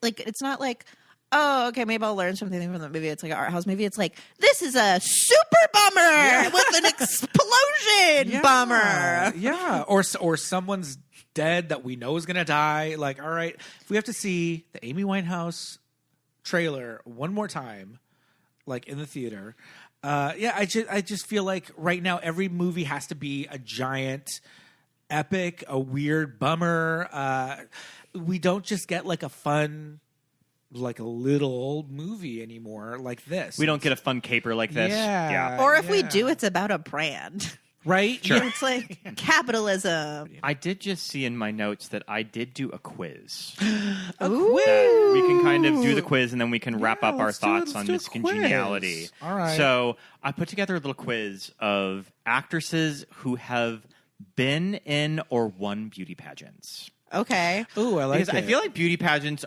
like it's not like, oh, okay, maybe I'll learn something from the movie. It's like an art house movie. It's like, this is a super bummer with an explosion bummer. Yeah. Or someone's dead that we know is gonna die. Like, all right, if we have to see the Amy Winehouse trailer one more time, like in the theater, I just feel like right now every movie has to be a giant epic, a weird bummer. We don't just get like a fun, like a little old movie anymore like this. We don't get a fun caper like this. Yeah. Or if we do, it's about a brand. Right? Sure. It's like capitalism. I did just see in my notes that I did do a quiz. Ooh. That we can kind of do the quiz and then we can wrap up our let's thoughts do on a Miss quiz. Congeniality. All right. So I put together a little quiz of actresses who have been in or won beauty pageants. Okay. Ooh, I like Because it. I feel like beauty pageants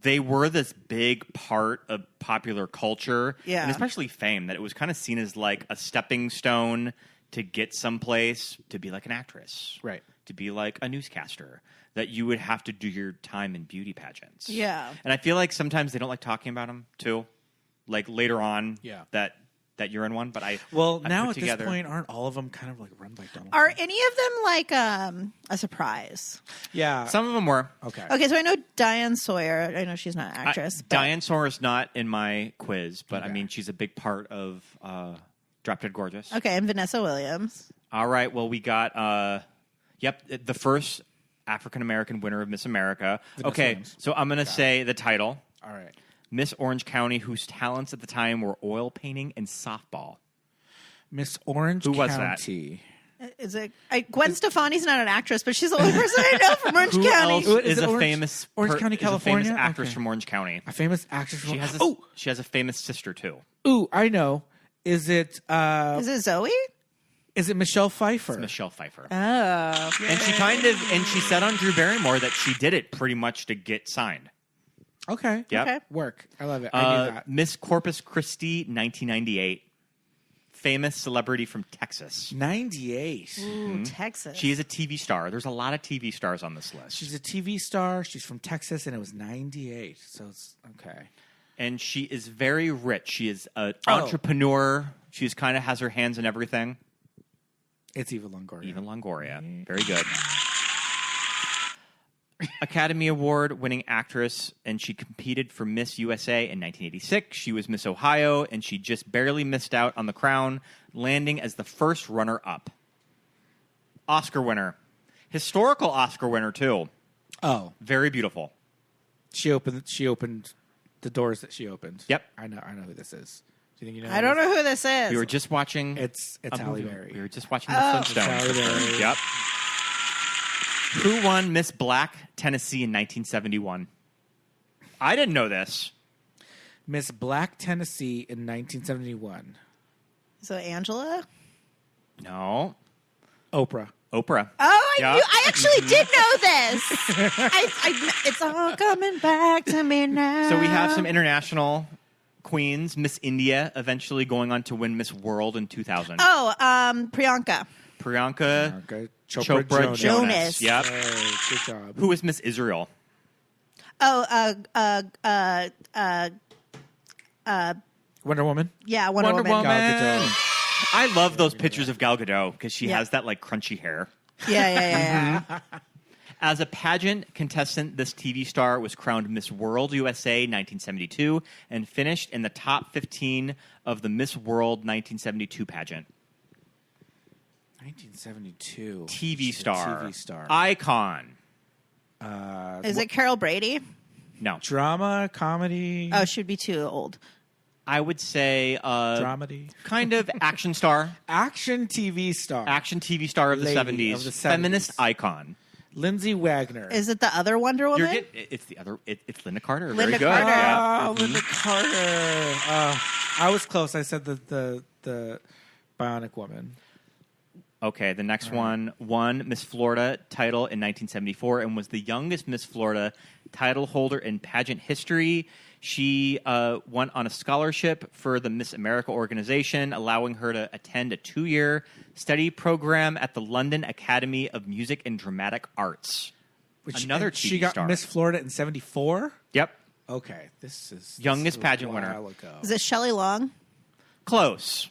they were this big part of popular culture, and especially fame, that it was kind of seen as like a stepping stone to get someplace, to be like an actress, Right. to be like a newscaster, that you would have to do your time in beauty pageants. Yeah. And I feel like sometimes they don't like talking about them too, like later on that you're in one. But I now put at together, this point, aren't all of them kind of like run by Donald Are Trump? any of them like a surprise? Yeah. some of them were. Okay. Okay, so I know Diane Sawyer. I know she's not an actress. but- Diane Sawyer is not in my quiz, but I mean she's a big part of Drop Dead Gorgeous. Okay, and Vanessa Williams. All right. Well, we got the first African American winner of Miss America. Okay, Williams. so I'm going to say the title. All right. Miss Orange County, whose talents at the time were oil painting and softball. Miss Orange Who was that? County. Is it Gwen Stefani's not an actress, but she's the only person I know from Orange Who County. else Is is it a Orange- famous Orange County, is a famous California? actress Okay. from Orange County? A famous actress from... She has a famous sister too. Ooh, I know. Is it Is it Zoe? Michelle Pfeiffer? It's Michelle Pfeiffer. Oh. And she said on Drew Barrymore that she did it pretty much to get signed. Okay. Yep. Okay. Work. I love it. I knew that. Miss Corpus Christi, 1998. Famous celebrity from Texas. 98. Ooh, Texas. She is a TV star. There's a lot of TV stars on this list. She's a TV star. She's from Texas, and it was 98. So it's okay. And she is very rich. She is an entrepreneur. She's kind of has her hands in everything. It's Eva Longoria. Eva Longoria. Very good. Academy Award winning actress, and she competed for Miss USA in 1986. She was Miss Ohio, and she just barely missed out on the crown, landing as the first runner-up. Oscar winner. Historical Oscar winner, too. Oh, Very beautiful. she opened the doors that she opened. Yep. I know who this is. Do you think you know? I don't know who this is. We were just watching. It's a Halle movie. Berry. We were just watching the Halle Flintstones. Berry. Yep. Who won Miss Black, Tennessee in 1971? I didn't know this. Miss Black, Tennessee in 1971. So Angela? No. Oprah. Oprah. Oh, Yeah. I actually did know this. It's all coming back to me now. So we have some international queens. Miss India eventually going on to win Miss World in 2000. Oh, Priyanka. Priyanka Okay. Chopra Jonas. Yep. Hey, good job. Who was Miss Israel? Oh, Wonder Woman. yeah, Wonder Woman. Gal Gadot. I love those pictures of Gal Gadot because she Yeah. has that like crunchy hair. Yeah. As a pageant contestant, this TV star was crowned Miss World USA 1972 and finished in the top 15 of the Miss World 1972 pageant. 1972. TV She's a star. TV star. Icon. Is it Carol Brady? No. Drama, comedy, Oh, she'd be too old. I would say dramedy. kind of action star. Action TV star. Action TV star of the Lady 70s. of the 70s. Feminist icon. Lindsay Wagner. Is it the other Wonder Woman? It's the other. It's Linda Carter. Linda Very good. Carter. Yeah. Oh, Linda Carter. I was close. I said the Bionic Woman. Okay, the next one won Miss Florida title in 1974 and was the youngest Miss Florida title holder in pageant history. She went on a scholarship for the Miss America organization, allowing her to attend a 2-year study program at the London Academy of Music and Dramatic Arts. Another TV She got star. Miss Florida in 74. Yep. Okay, this is Youngest a pageant while winner. ago. Is it Shelley Long? Close.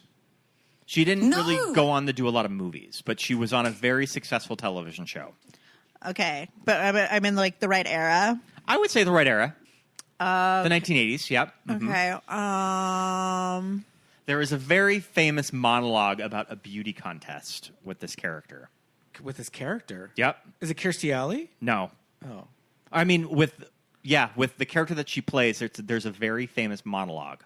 She didn't really go on to do a lot of movies, but she was on a very successful television show. Okay, but I'm in like the right era. I would say the right era. The 1980s, yep. Mhm. Okay. There is a very famous monologue about a beauty contest with this character. With his character. Yep. Is it Kirstie Alley? No. Oh. I mean, with the character that she plays, there's a very famous monologue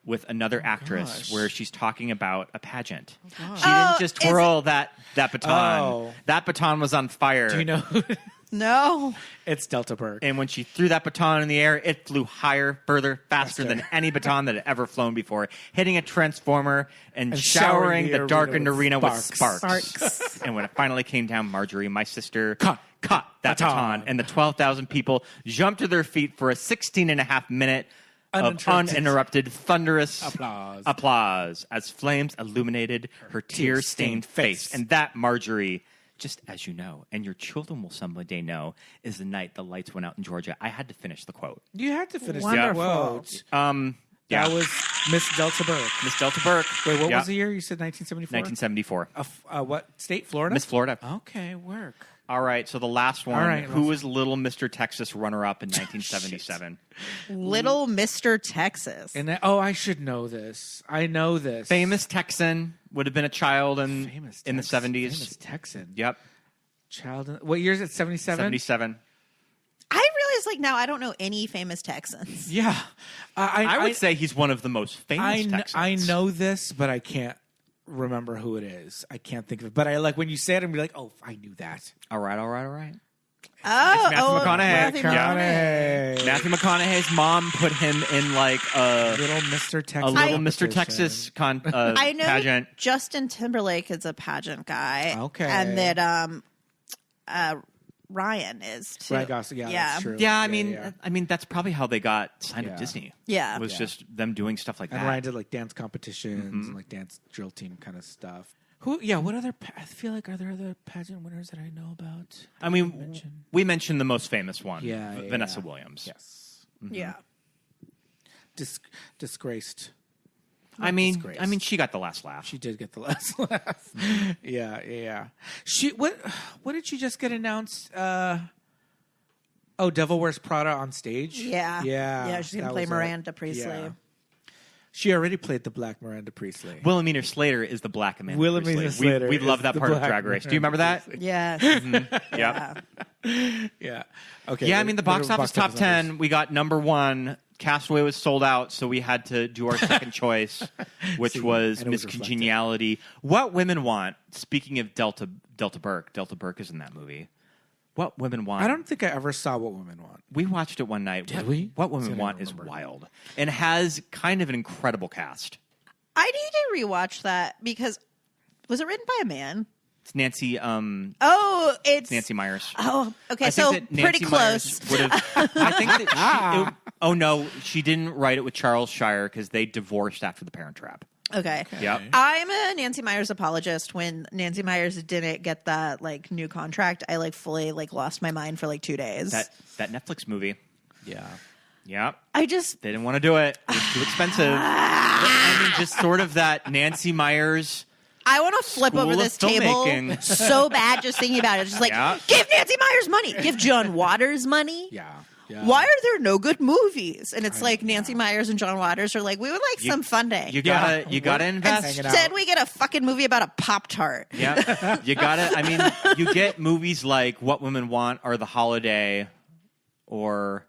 with another actress gosh. where she's talking about a pageant. She didn't just twirl that baton. Oh. That baton was on fire. Do you know? No. It's Delta Burke. And when she threw that baton in the air, it flew higher, further, faster than any baton that had ever flown before, hitting a transformer and showering the darkened arena with sparks. And when it finally came down, Marjorie, my sister, caught that baton. And the 12,000 people jumped to their feet for a 16.5-minute of uninterrupted, thunderous applause as flames illuminated her tear-stained face. And that, Marjorie, just as you know, and your children will someday know, is the night the lights went out in Georgia. I had to finish the quote. You had to finish Wonderful. that quote. Yeah. That was Miss Delta Burke. Miss Delta Burke. Wait, what Yeah. was the year? You said 1974? 1974. What state? Florida? Miss Florida. Okay, work. All right, so the last one. All right, Who was Little Mr. Texas runner-up in 1977? Little Mr. Texas. And I should know this. I know this. Famous Texan. Would have been a child in the 70s. Famous Texan. Yep. Child. What year is it? 77? 77. I realize, like, now I don't know any famous Texans. Yeah. I would say he's one of the most famous Texans. I know this, but I can't remember who it is. I can't think of it. But I like when you say it, I'm like, oh, I knew that. All right. Oh, Matthew McConaughey. Matthew Yeah. McConaughey. Matthew McConaughey's mom put him in like Little Mr. Texas. a little Mr. Texas I know pageant. Justin Timberlake is a pageant guy. Okay. And that Ryan is too. Ryan Gosling, that's true. Yeah, I mean that's probably how they got signed to Disney. Yeah. was just them doing stuff like And that. Ryan did like dance competitions and like dance drill team kind of stuff. Who? Yeah. What other? I feel like are there other pageant winners that I know about? I mean, we mentioned the most famous one, Yeah, Vanessa yeah. Williams. Yes. Yeah. Disgraced. I mean, Disgraced. she got the last laugh. She did get the last laugh. Yeah. She what did she just get announced? Devil Wears Prada on stage. Yeah. Yeah. She's gonna that play was Miranda Priestley. Yeah. She already played the Black Miranda Priestley. Wilhelmina Slater is the Black Amanda Wilhelmina Priestley. Slater We is love that the part of Black Drag Race. Do you Miranda remember that? Yes. Yep. Yeah. Okay. Yeah, I mean, the box office top 10, numbers. we got number 1. Castaway was sold out, so we had to do our second choice, which See, was and it was Miss Congeniality. What Women Want. Speaking of Delta Burke is in that movie. What Women Want. I don't think I ever saw What Women Want. We watched it one night. Did we? What See, I Women don't Want is remember. wild and has kind of an incredible cast. I need to rewatch that because was it written by a man? It's Nancy. Oh, it's Nancy Myers. Oh, okay, I so think that pretty Nancy close. Myers would have. I think that oh no, she didn't write it with Charles Shire because they divorced after The Parent Trap. Okay. Yep. I'm a Nancy Myers apologist. When Nancy Myers didn't get that new contract, I fully lost my mind for 2 days. That Netflix movie. Yeah. Yep. I just They didn't want to do it. It was too expensive. I mean, just sort of that Nancy Myers. I want to flip School over of this table filmmaking. so bad just thinking about it. Just Yeah. give Nancy Myers money. Give John Waters money. Yeah. Why are there no good movies? And it's Nancy Myers and John Waters are we would like some funding. You gotta invest. hanging out. Instead, we get a fucking movie about a Pop-Tart. Yeah, you gotta. I mean, you get movies like What Women Want or The Holiday, or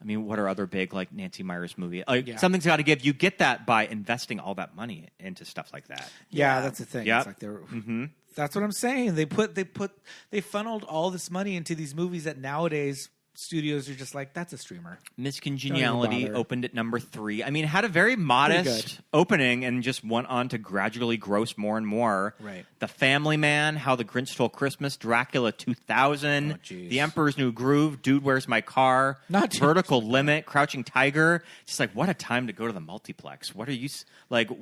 I mean, what are other big Nancy Myers movie? Something's got to give. You get that by investing all that money into stuff like that. Yeah, that's the thing. Yep. It's like they're. That's what I'm saying. They funneled all this money into these movies that nowadays studios are just that's a streamer. Miss Congeniality bother. opened at number 3. I mean, it had a very modest opening and just went on to gradually gross more and more. Right. The Family Man, How the Grinch Stole Christmas, Dracula 2000, Oh, jeez. The Emperor's New Groove, Dude, Where's My Car, Not too- Vertical Limit, Crouching Tiger. Just what a time to go to the multiplex. What are you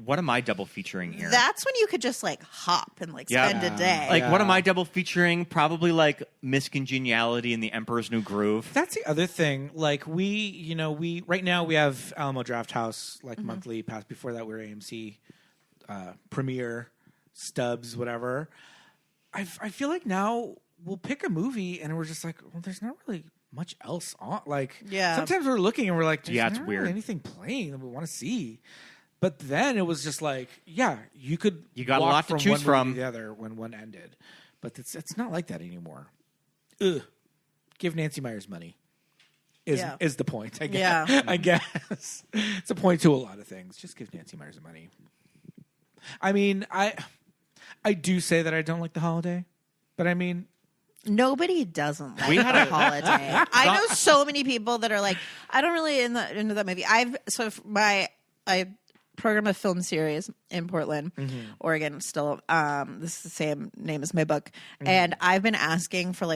what am I double featuring here? That's when you could just hop and spend a day. What am I double featuring? Probably Miss Congeniality and The Emperor's New Groove. That's the other thing. We right now we have Alamo Draft House monthly pass. Before that, we were AMC Premiere, Stubbs, whatever. I feel now we'll pick a movie and we're just well, there's not really much else on. Sometimes we're looking and we're there's Yeah, it's not weird. really anything playing that we want to see. But then it was just you could got a walk lot to from choose one movie from. to the other when one ended. But it's not like that anymore. Ugh. Give Nancy Myers money is the point, I guess. Yeah. I guess. It's a point to a lot of things. Just give Nancy Myers money. I mean, I do say that I don't like The Holiday, but I mean, Nobody doesn't like We had The a- Holiday. I know so many people that are I don't really into that movie. I program a film series in Portland, Oregon. Still, this is the same name as my book, and I've been asking for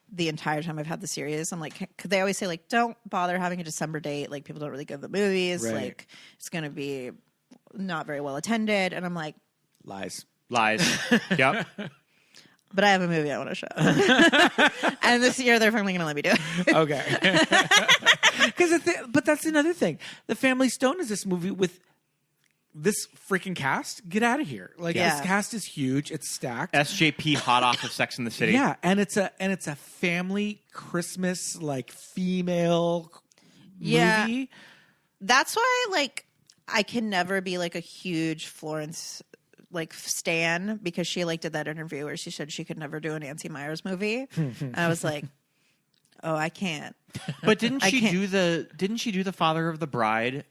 the entire time I've had the series. I'm cause they always say don't bother having a December date. People don't really go to the movies. Right. It's going to be not very well attended. And I'm lies. Yep. but I have a movie I want to show. And this year they're finally going to let me do it. Okay. But that's another thing. The Family Stone is this movie with this freaking cast. Get out of here. This cast is huge. It's stacked. SJP hot off of Sex and the City. Yeah, and it's a family Christmas female movie. That's why I can never be a huge Florence stan, because she did that interview where she said she could never do a Nancy Myers movie. And I was oh, I can't. But didn't I she can't- do the Father of the Bride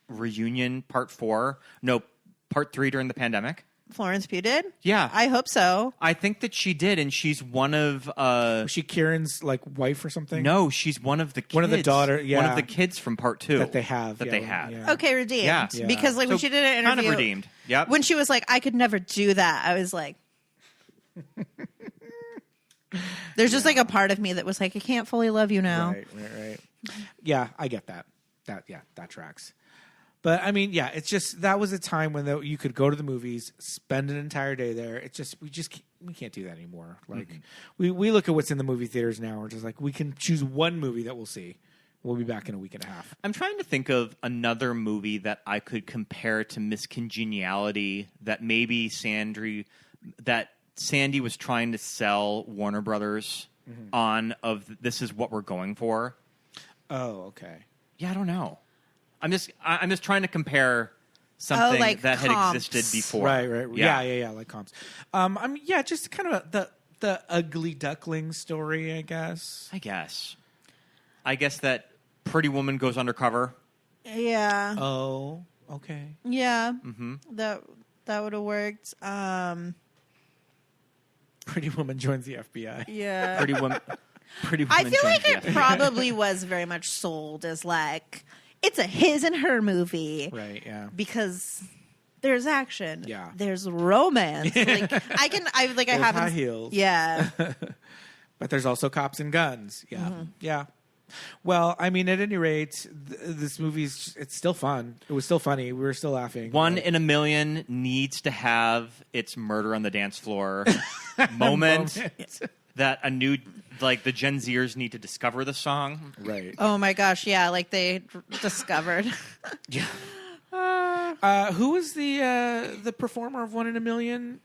reunion part 4? No, part 3 during the pandemic? Florence Pugh did? Yeah. I hope so. I think that she did, and she's one of Was she Kieran's wife or something? no, she's one of the kids. One of the daughter- One yeah. of the kids from part 2 That they have. That yeah, they had. yeah. Okay, redeemed. Yeah. Yeah. Because when So, she did an kind interview, of redeemed. Yep. when she was I could never do that, I was there's just a part of me that was I can't fully love you now. Right. Yeah, I get that. That tracks. But I mean, yeah, it's just that was a time when you could go to the movies, spend an entire day there. It's just we can't do that anymore. We look at what's in the movie theaters now. We're just we can choose one movie that we'll see. We'll be back in a week and a half. I'm trying to think of another movie that I could compare to Miss Congeniality that maybe Sandy was trying to sell Warner Brothers on of this is what we're going for. Oh, okay. Yeah, I don't know. I'm just trying to compare something that had Comps. existed before. Right. Yeah, like comps. Just kind of the ugly duckling story, I guess. I guess that Pretty Woman goes undercover. Yeah. Oh, okay. Yeah. That would have worked. Pretty Woman joins the FBI. Yeah. Pretty Woman. I feel like joins the it probably was very much sold as like it's a his and her movie, Right, yeah. because there's action, Yeah. there's romance. Like I There's haven't high heels. Yeah. But there's also cops and guns. Yeah. Yeah. Well, I mean, at any rate, this movie's it's still fun. It was still funny. We were still laughing. One in a Million needs to have its murder on the dance floor moment that a new, like, the Gen Zers need to discover the song. Right. Oh my gosh, yeah, like they discovered. Who was the performer of One in a Million?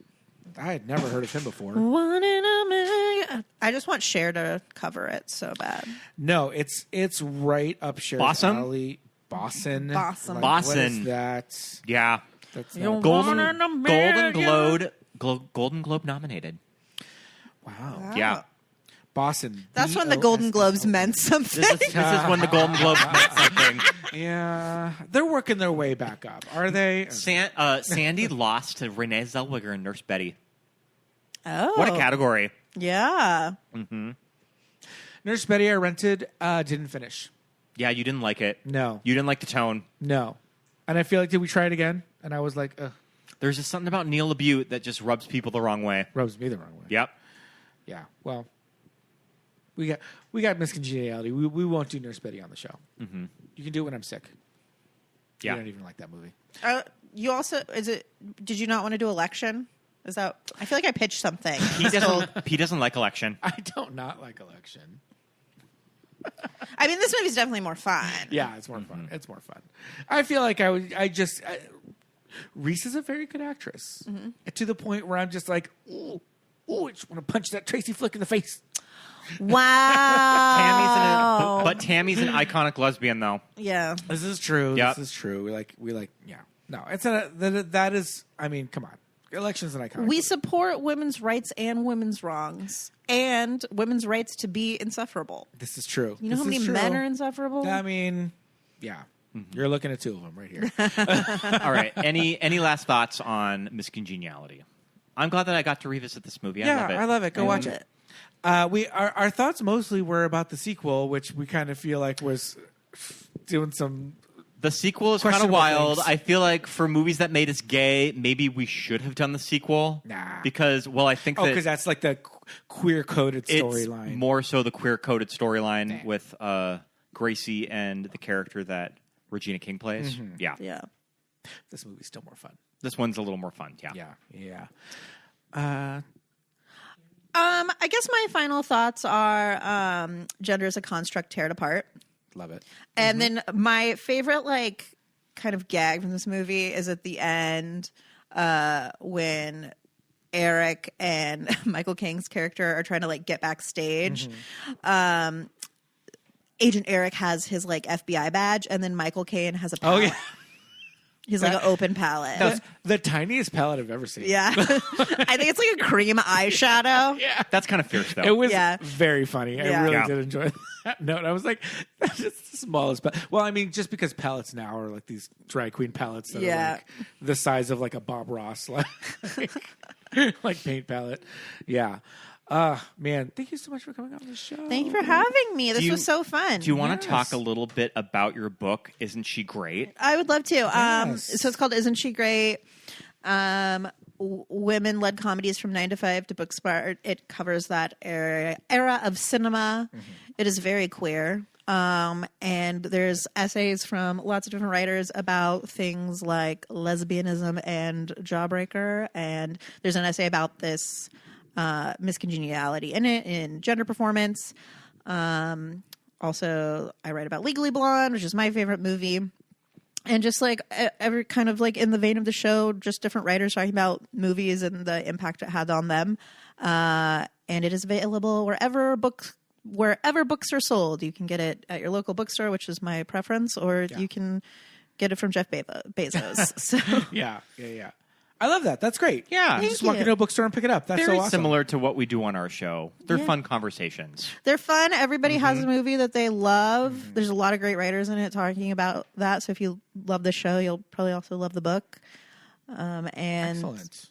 I had never heard of him before. One in a million. I just want Cher to cover it so bad. No, it's right up Cher's Bossum? alley. Bosson. Bossum. Like, Bosson. what is that? Yeah. That's You not, Golden Globe nominated. wow. Yeah. Bosson. That's when the Golden Globes meant something. This is when the Golden Globes meant something. Yeah, they're working their way back up, are they? Sandy lost to Renee Zellweger and Nurse Betty. Oh. What a category. Yeah. Nurse Betty I rented, didn't finish. Yeah, you didn't like it. No. You didn't like the tone. No. And I feel like, did we try it again? And I was like, ugh. There's just something about Neil LaBute that just rubs people the wrong way. Rubs me the wrong way. Yep. Yeah, well, we got Miss Congeniality. We won't do Nurse Betty on the show. Mm-hmm. You can do it when I'm sick. Yeah. You don't even like that movie. You also did you not want to do Election? Is that I feel like I pitched something. He doesn't like Election. I don't not like Election. I mean, this movie's definitely more fun. Yeah, it's more fun. It's more fun. I feel like Reese is a very good actress. To the point where I'm just like, ooh, I just want to punch that Tracy Flick in the face. Wow. But Tammy's an iconic lesbian, though. Yeah. This is true. Yep. This is true. We like, yeah. No, it's that is, I mean, come on. Election's an iconic. We support women's rights and women's wrongs and women's rights to be insufferable. This is true. You know how many men are insufferable? I mean, yeah. You're looking at two of them right here. All right. Any last thoughts on Miss Congeniality? I'm glad that I got to revisit this movie. Yeah, I love it. I love it. Go watch it. Our thoughts mostly were about the sequel, which we kind of feel like was doing some. The sequel is kind of questionable wild. things. I feel like for movies that made us gay, maybe we should have done the sequel. Nah. Because, well, I think because that's like the queer-coded it's storyline. more so the queer-coded storyline with Gracie and the character that Regina King plays. Yeah. Yeah. This movie's still more fun. This one's a little more fun. Yeah. Yeah. I guess my final thoughts are gender is a construct, tear it apart. Love it. And then my favorite, like, kind of gag from this movie is at the end when Eric and Michael Caine's character are trying to, like, get backstage. Agent Eric has his, like, FBI badge, and then Michael Caine has a palette. Oh, yeah. He's like an open palette. That's the tiniest palette I've ever seen. Yeah. I think it's like a cream eyeshadow. Yeah. That's kind of fierce, though. It was Yeah. very funny. I Yeah. really Yeah. did enjoy that note. I was like, that's just the smallest. Well, I mean, just because palettes now are like these drag queen palettes that Yeah. are like the size of like a Bob Ross like paint palette. Yeah. Man, thank you so much for coming on the show. Thank you for having me. This was so fun. Do you want to Yes. talk a little bit about your book, Isn't She Great? I would love to. Yes. So it's called Isn't She Great? Women-led comedies from 9 to 5 to Booksmart. It covers that era of cinema. It is very queer. And there's essays from lots of different writers about things like lesbianism and Jawbreaker. And there's an essay about this Miss Congeniality in it, in gender performance. Also, I write about Legally Blonde, which is my favorite movie. And just like every kind of like in the vein of the show, just different writers talking about movies and the impact it had on them. And it is available wherever books are sold. You can get it at your local bookstore, which is my preference, or you can get it from Jeff Bezos. So Yeah. I love that. That's great. Yeah. Thank Just walk you. into a bookstore and pick it up. That's Very so awesome. similar to what we do on our show. They're fun conversations. They're fun. Everybody has Mm-hmm. a movie that they love. There's a lot of great writers in it talking about that. So if you love the show, you'll probably also love the book. And Excellent.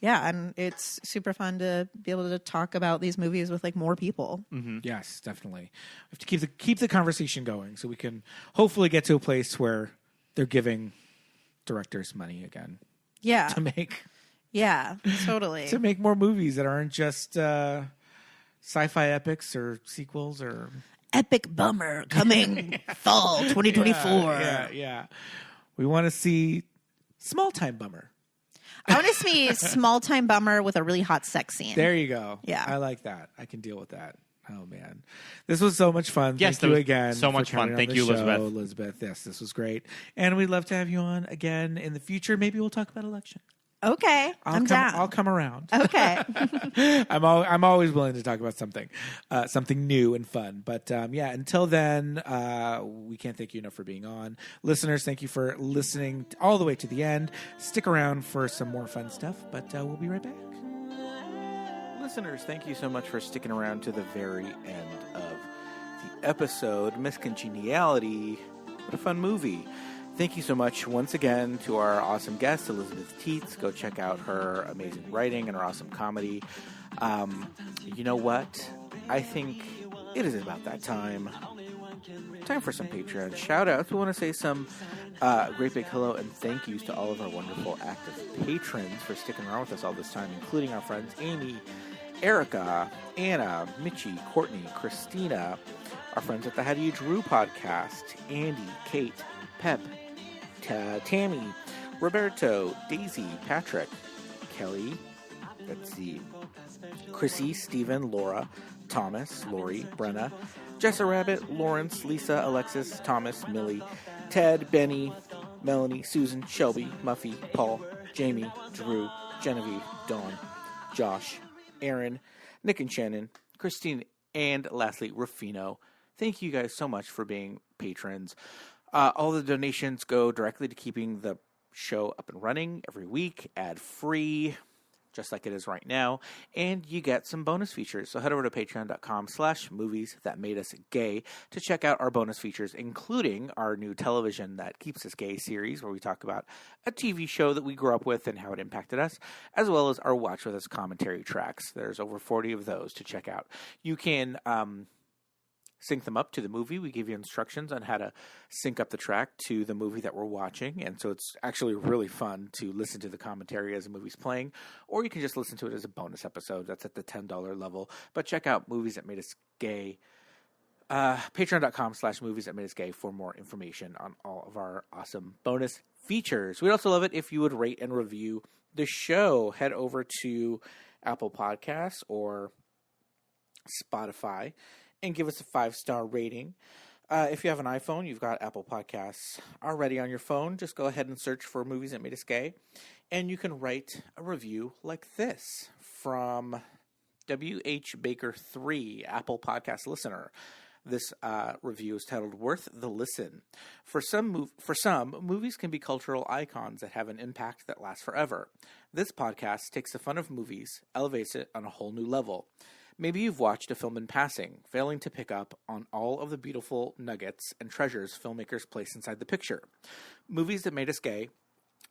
Yeah, and it's super fun to be able to talk about these movies with like more people. Yes, definitely. We have to keep the conversation going so we can hopefully get to a place where they're giving directors money again Yeah, to make totally. to make more movies that aren't just sci-fi epics or sequels or Epic bummer coming fall 2024. yeah. We want to see small time bummer. I want to see small time bummer with a really hot sex scene. There you go. Yeah. I like that. I can deal with that. Oh man, this was so much fun. Yes, Thank you that was again. so for much fun. coming on Thank the you, show, Elizabeth. Elizabeth, yes, this was great, and we'd love to have you on again in the future. Maybe we'll talk about election. Okay, I'm down. I'll come around. Okay. I'm always willing to talk about something new and fun. But until then, we can't thank you enough for being on. Listeners, thank you for listening all the way to the end. Stick around for some more fun stuff, but we'll be right back. Listeners, thank you so much for sticking around to the very end of the episode. Miss Congeniality, what a fun movie. Thank you so much once again to our awesome guest, Elizabeth Teets. Go check out her amazing writing and her awesome comedy. You know what? I think it is about that time. Time for some Patreon shout-outs. We want to say some great big hello and thank yous to all of our wonderful active patrons for sticking around with us all this time, including our friends Amy, Erica, Anna, Mitchie, Courtney, Christina, our friends at the How Do You Drew podcast, Andy, Kate, Pep, Tammy, Roberto, Daisy, Patrick, Kelly, let's see, Chrissy, Stephen, Laura, Thomas, Lori, Brenna, Jessa Rabbit, Lawrence, Lisa, Alexis, Thomas, Millie, Ted, Benny, Melanie, Susan, Shelby, Muffy, Paul, Jamie, Drew, Genevieve, Dawn, Josh, Aaron, Nick and Shannon, Christine, and lastly, Rufino. Thank you guys so much for being patrons. All the donations go directly to keeping the show up and running every week, ad-free, just like it is right now, and you get some bonus features. So head over to patreon.com/movies-that-made-us-gay to check out our bonus features, including our new Television That Keeps Us Gay series, where we talk about a TV show that we grew up with and how it impacted us, as well as our Watch With Us commentary tracks. There's over 40 of those to check out. You can sync them up to the movie. We give you instructions on how to sync up the track to the movie that we're watching, and so it's actually really fun to listen to the commentary as the movie's playing, or you can just listen to it as a bonus episode. That's at the $10 level. But check out Movies That Made Us Gay, patreon.com/movies-that-made-us-gay for more information on all of our awesome bonus features. We'd also love it if you would rate and review the show. Head over to Apple Podcasts or Spotify and give us a 5-star rating. If you have an iPhone, you've got Apple Podcasts already on your phone. Just go ahead and search for Movies That Made Us Gay, and you can write a review like this from W.H. Baker 3, Apple Podcast listener. This review is titled "Worth the Listen." For some, movies can be cultural icons that have an impact that lasts forever. This podcast takes the fun of movies, elevates it on a whole new level. Maybe you've watched a film in passing, failing to pick up on all of the beautiful nuggets and treasures filmmakers place inside the picture. Movies That Made Us Gay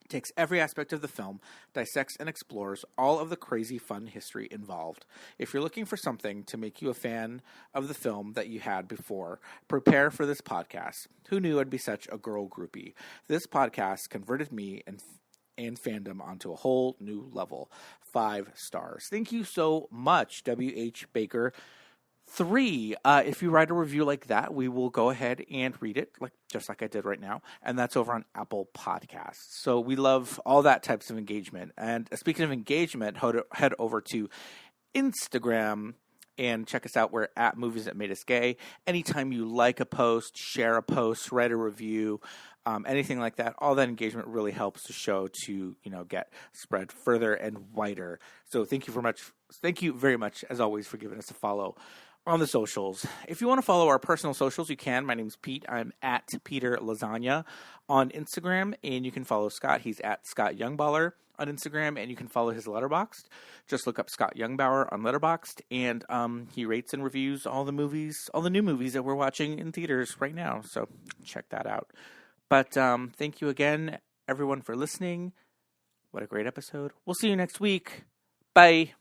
takes every aspect of the film, dissects and explores all of the crazy fun history involved. If you're looking for something to make you a fan of the film that you had before, prepare for this podcast. Who knew I'd be such a girl groupie? This podcast converted me and fandom onto a whole new level. 5 stars. Thank you so much, W.H. Baker 3. If you write a review like that, we will go ahead and read it, just like I did right now, and that's over on Apple Podcasts. So we love all that types of engagement. And speaking of engagement, head over to Instagram and check us out. We're at Movies That Made Us Gay. Anytime you like a post, share a post, write a review, anything like that, all that engagement really helps the show to, get spread further and wider. So thank you very much, as always, for giving us a follow on the socials. If you want to follow our personal socials, you can. My name's Pete. I'm at Peter Lasagna on Instagram, and you can follow Scott. He's at Scott Youngballer on Instagram, and you can follow his Letterboxd. Just look up Scott Youngbauer on Letterboxd, and he rates and reviews all the movies, all the new movies that we're watching in theaters right now. So check that out. But thank you again, everyone, for listening. What a great episode. We'll see you next week. Bye.